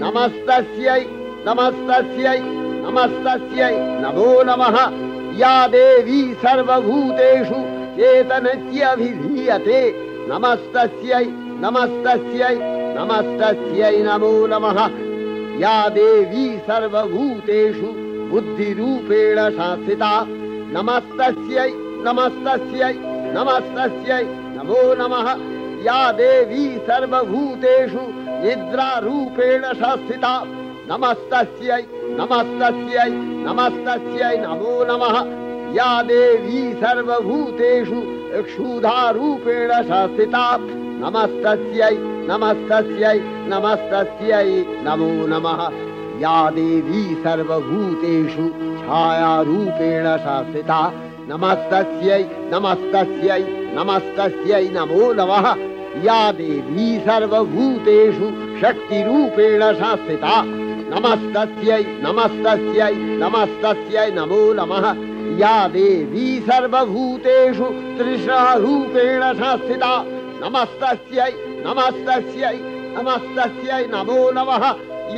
नमस्तस्यै नमस्तस्यै नमस्तस्यै नमो नमः या देवी सर्वभूतेषु चेतनस्यभिधीयते नमस्तस्यै नमस्तस्यै नमस्तस्यै नमो नमः या देवी सर्वभूतेषु बुद्धिरूपेण संस्थिता नमस्तस्यै नमस्तस्यै नमस्तस्यै नमो नमः या देवी सर्वभूतेषु निद्रारूपेण संस्थिता नमस्तस्यै नमस्तस्यै नमस्तस्यै नमो नमः या देवी सर्वभूतेषु क्षुधारूपेण संस्थिता नमस्तस्यै नमस्तस्यै नमस्तस्यै नमो नमः या देवी सर्वभूतेषु छायारूपेण संस्थिता नमस्तस्यै नमस्तस्यै नमस्तस्यै नमो नमः या देवी सर्वभूतेषु शक्तिरूपेण संस्थिता नमस्तस्यै नमस्तस्यै नमस्तस्यै नमो नमः या देवी सर्वभूतेषु तृष्णारूपेण संस्थिता नमस्तस्यै नमस्तस्यै नमस्तस्यै नमो नमः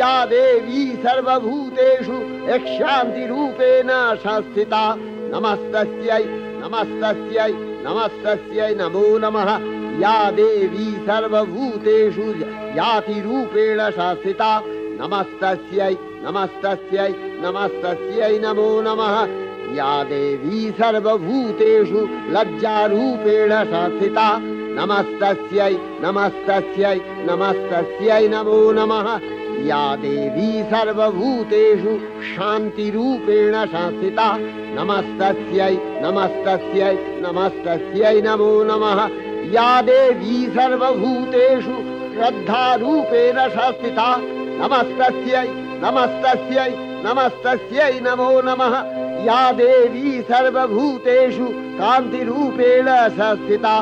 या देवी सर्वभूतेषु शान्तिरूपेण संस्थिता नमस्तस्यै नमस्तस्यै नमस्तस्यै नमो नमः या देवी सर्वभूतेषु जातिरूपेण संस्थिता नमस्तस्यै नमस्तस्यै नमस्तस्यै नमो नमः या देवी सर्वभूतेषु लज्जारूपेण संस्थिता नमस्तस्यै नमस्तस्यै नमस्तस्यै नमो नमः या देवी सर्वभूतेषु शान्तिरूपेण संस्थिता नमस्तस्यै नमस्तस्यै नमस्तस्यै नमो नमः या देवी सर्वभूतेषु श्रद्धारूपेण संस्थिता नमस्तस्यै नमस्तस्यै नमस्तस्यै नमो नमः या देवी सर्वभूतेषु कान्तिरूपेण संस्थिता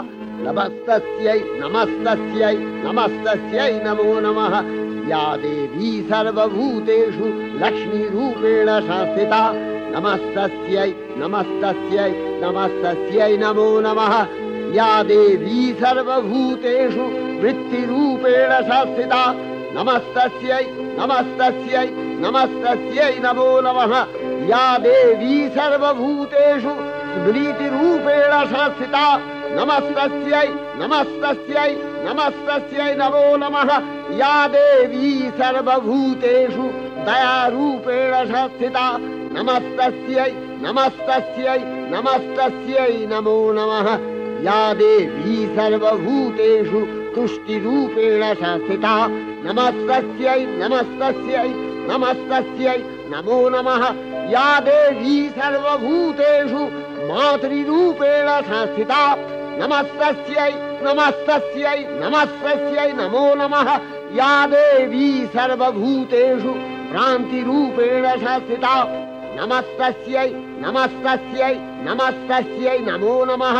नमस्तस्यै नमस्तस्यै नमस्तस्यै नमो नमः या देवी सर्वभूतेषु लक्ष्मीरूपेण संस्थिता नमस्तस्यै नमस्तस्यै नमस्तस्यै नमो नमः या देवी सर्वभूतेषु वृत्तिरूपेण संस्थिता नमस्तस्यै नमस्तस्यै नमस्तस्यै नमो नमः या देवी सर्वभूतेषु स्मृतिरूपेण संस्थिता नमस्तस्यै नमस्तस्यै नमस्तस्यै नमो नमः या देवी सर्वभूतेषु दयारूपेण संस्थिता नमस्तस्यै नमस्तस्यै नमस्तस्यै नमो नमः या देवी सर्वभूतेषु तुष्टिरूपेण संस्थिता नमस्तस्यै नमस्तस्यै नमस्तस्यै नमो नमः या देवी सर्वभूतेषु मातृरूपेण संस्थिता नमस्तस्यै नमस्तस्यै नमस्तस्यै नमो नमः या देवी सर्वभूतेषु भ्रान्तिरूपेण संस्थिता नमस्तस्यै नमस्तस्यै नमस्तस्यै नमो नमः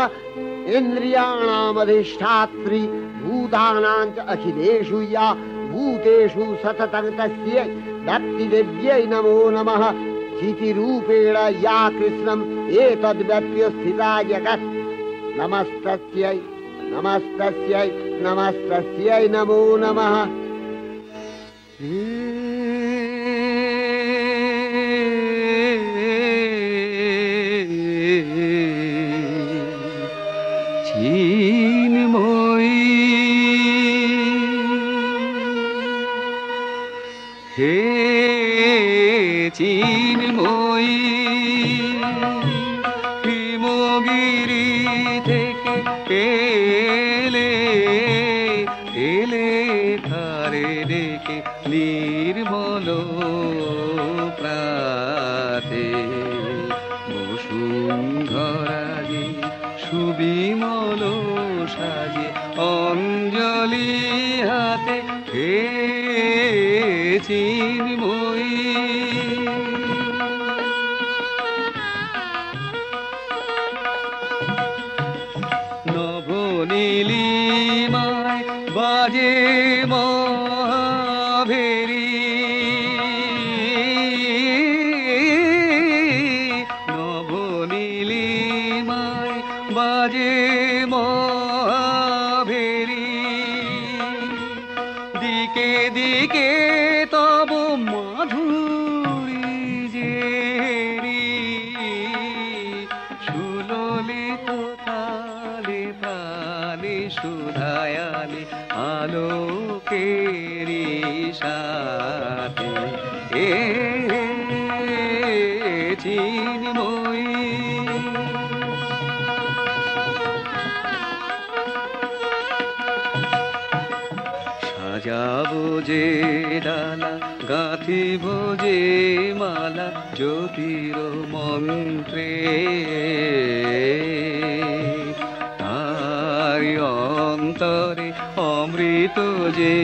इन्द्रियाणामधिष्ठात्री भूतानां च अखिलेषु या भूतेषु सततं तस्यै भक्तिदेव्यै नमो नमः स्थितिरूपेण या कृष्णम् एतद्व्यवस्थिता जगत् नमस्तस्यै नमस्तस्यै नमस्तस्यै नमो नमः हे চিন্ময়ী হিমগিরি থেকে এলে এলে ধারে ডেকে নির্মল প্রাতে বসুন্ধরাজে সুবিমল সাজে অঞ্জলি হাতে হে চিন্ময়ী নবনীলিমায় বাজে মহাভেরি নবনীলিমায় বাজে মহাভেরি দিকে দিকে তব মাধুরী জেরি সুললিত তালে প্রাণে সুধায়ালে আলোকেরি সাথে এ চিন্ময়ী সাজাবো যে ডালা গাঁথিব যে মালা জ্যোতির মন্ত্রে তার অন্তরে অমৃত যে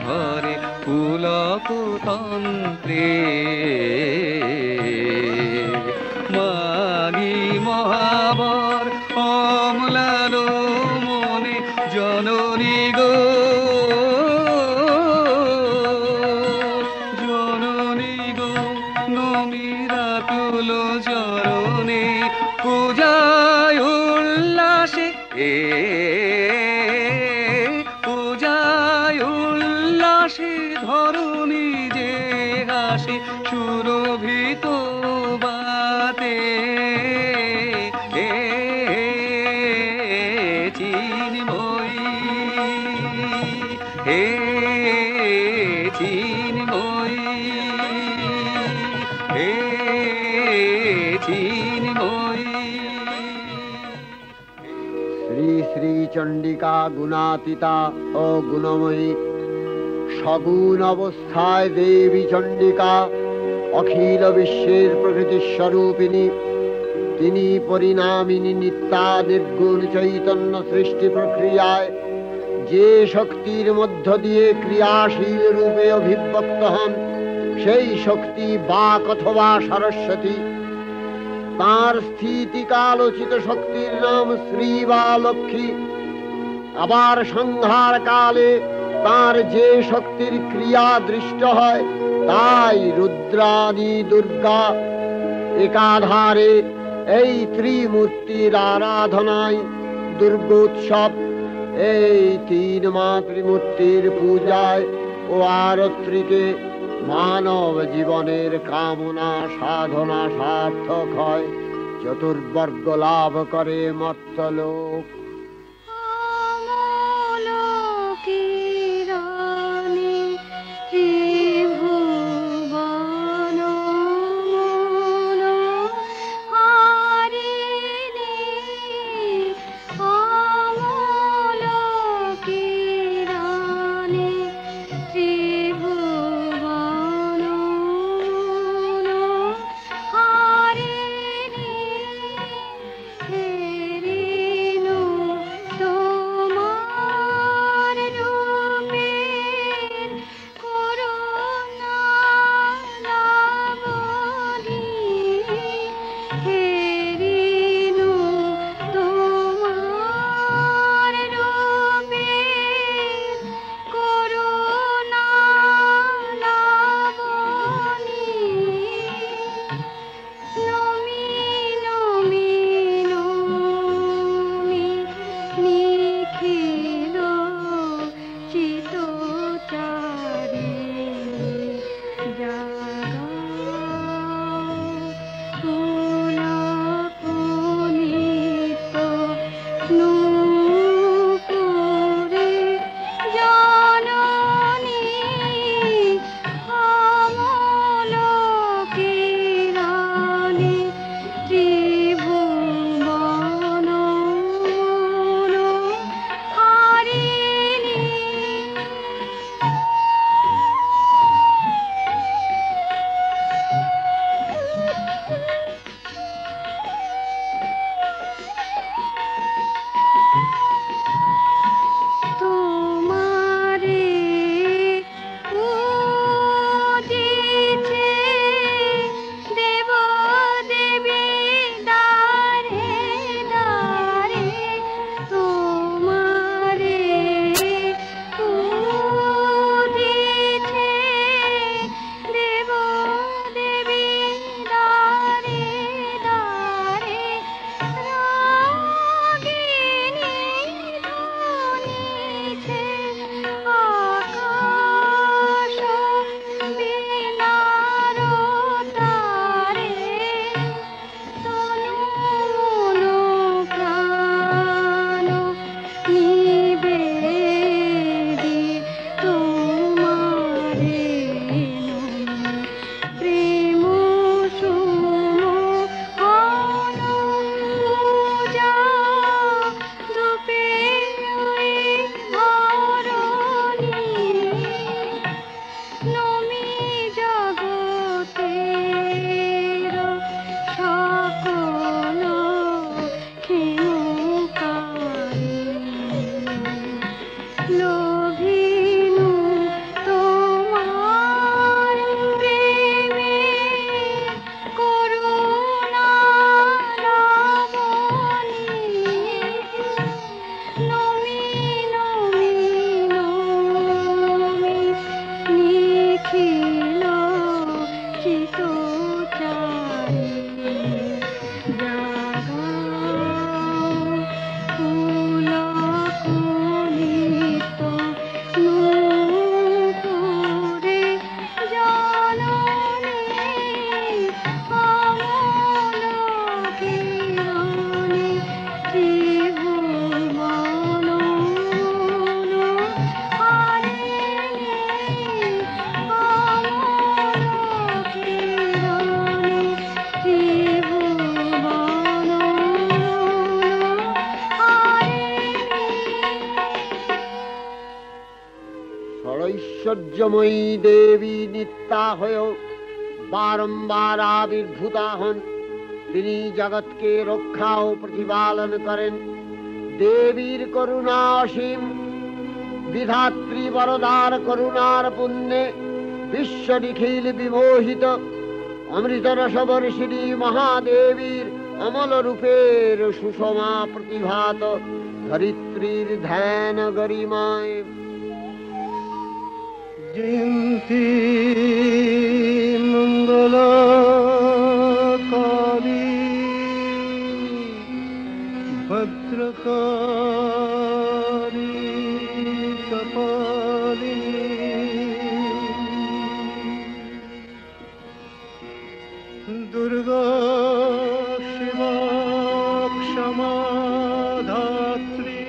ভরে পুলক তন্ত্রে মাগি মহাবর অম্লান মনে জননী গো চরণে পূজায় উল্লাসে পূজায় উল্লাসে ধরণী যে হাসে সুরভিত বাতে চিন্ময়ী হে চিন্ময়ী হে श्री श्री चंडिका गुणातीता अगुणमयी সগুণ অবস্থায় দেবী চণ্ডিকা অখিল বিশ্বের প্রকৃতি স্বরূপিণী। তিনি পরিণামিনী নিত্যা নির্গুণ চৈতন্য সৃষ্টি প্রক্রিয়ায় যে শক্তির মধ্য দিয়ে ক্রিয়াশীল রূপে অভিব্যক্ত হন সেই শক্তি বাক অথবা সরস্বতী। তার স্থিতিকালোচিত শক্তির নাম শ্রী বা লক্ষ্মী। আবার সংহার কালে তার যে শক্তির ক্রিয়া দৃষ্ট হয় তাই রুদ্রাদি দুর্গা। একাধারে এই ত্রিমূর্তির আরাধনায় দুর্গোৎসব, এই তিন মাতৃমূর্তির পূজায় ও আরত্রিকে মানব জীবনের কামনা সাধনা সার্থক হয়, চতুর্বর্গ লাভ করে মর্তলোক। তো ঐশ্বর্যময়ী দেবী নিত্যা হয়েও বারম্বার আবির্ভূতা হন। তিনি জগৎকে রক্ষা ও প্রতিপালন করেন। দেবীর করুণা অসীম। বিধাত্রী বরদার করুণার পুণ্যে বিশ্ব নিখিল বিমোহিত। অমৃত রসবর্ষিণী মহাদেবীর অমল রূপের সুষমা প্রতিভাত ধরিত্রীর ধ্যান গরিমায়। জয়ন্তী মঙ্গলাকালী ভদ্রকালী কপালিনী দুর্গা শিবা ক্ষমা ধাত্রী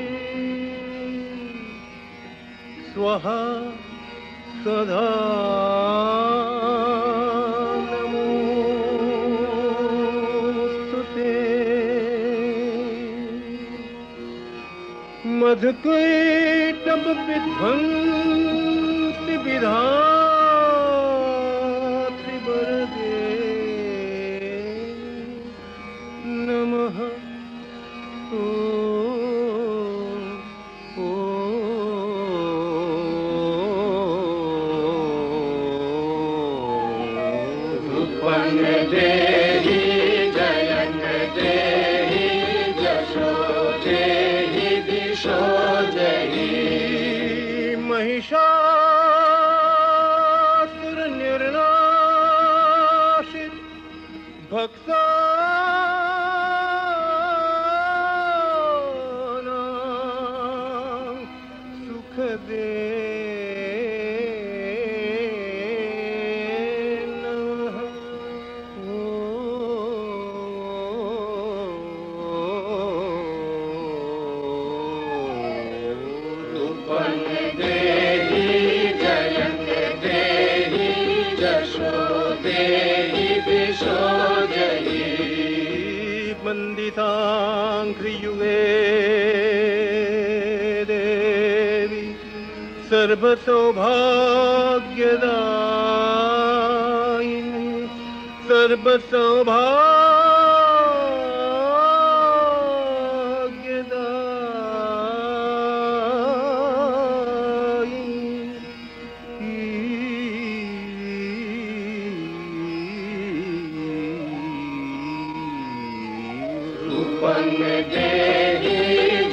স্বাহা সদা নমোস্তুতে। मधुकैटभ विध्वंसि विधात्रि वरदे नमः। देहि जयन् देहि जशो देहि दिशो देहि महिषासुर निर्नाशित भक्तानां सुख दे वन्दिताङ्घ्रियुगे देवी सर्वसौभाग्यदायिनी देहि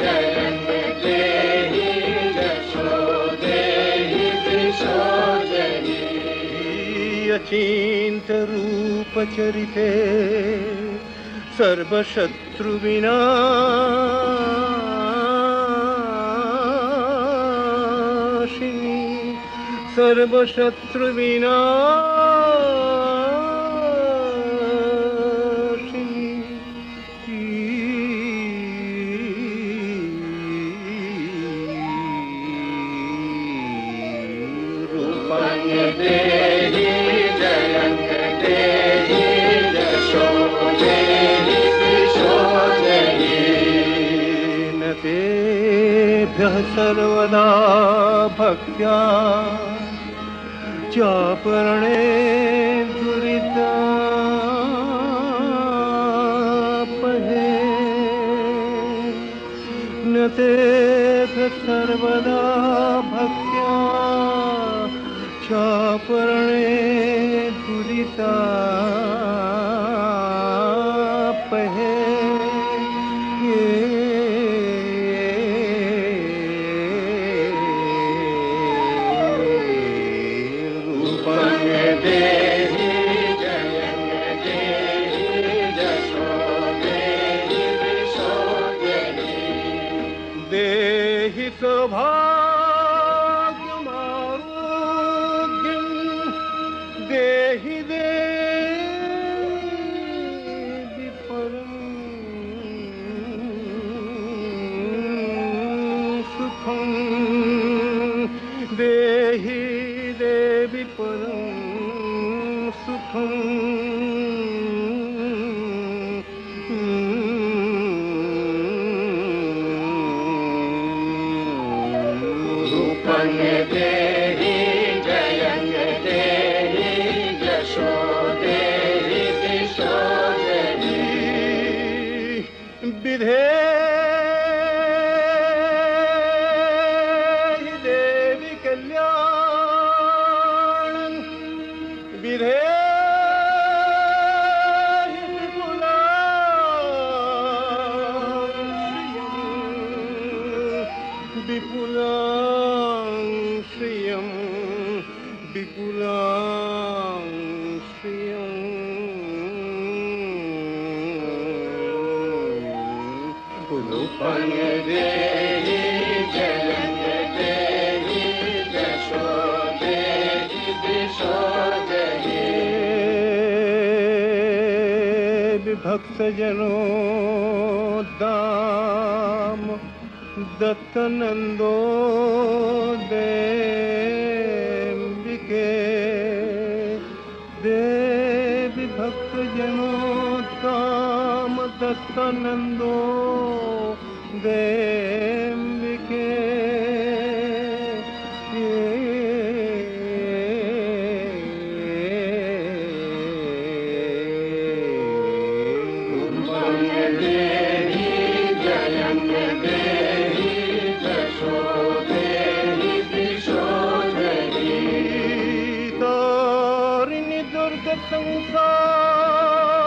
जयन् देहि जशो देहि दिशो देहि अचिन्त रूप चरिते सर्वशत्रुविनाशिनी देहि जयन् देहि जशो देहि दिशो देहि न तेभ्यः सर्वदा भक्त्या चापरणे दुरितापहे न तेभ्यः सर्वदा भक्त्या चापरणे दुरितापहे देहि जयन् देहि जशो देहि दिशो देहि देहि सौभाग्यमारोग्यं देहि देवि परं सुखं देहि देवि परं सुखं देहि विपुलां श्रियं रूपं देहि जयं देहि यशो देहि दिशो देहि विभक्तजनों दाम दत्तनंदो देविके देवी भक्तजनों दाम दत्तनंदो देविके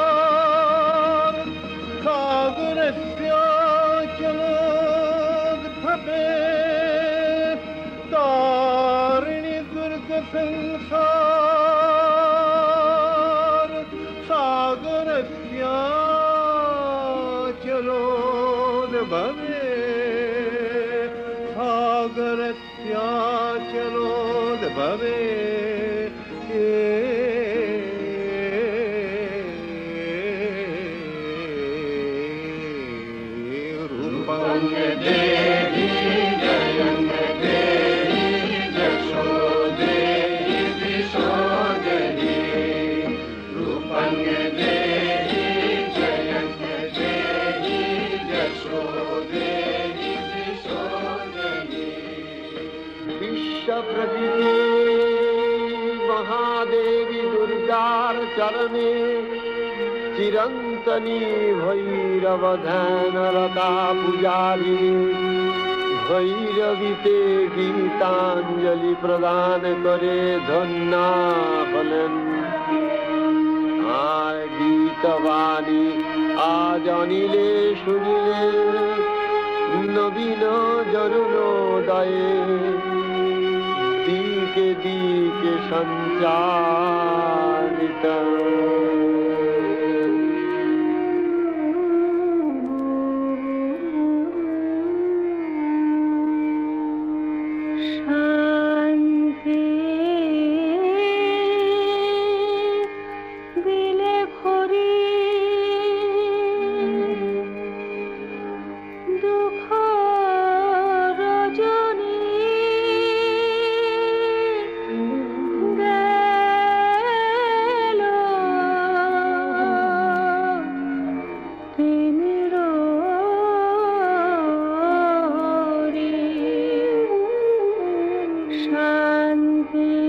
संसार सागरस्याचलोद्भवे तारिणि दुर्ग संसार सागरस्याचलोद्भवे सागरस्याचलोद्भवे देहि जयं देहि यशो देहि दिशो देहि रूपं देहि जयं देहि यशो देहि दिशो देहि विश्वप्रभृति महादेवी दुर्गार चरणे चिरंतनी भैरव ध्यानरता पुजारी भैरवीते गीतांजलि प्रदान करे धन्ना फलन आय गीतवाणी आज अनिले सुनिले नवीन जरुणोदये दिके दिके संचारित शांति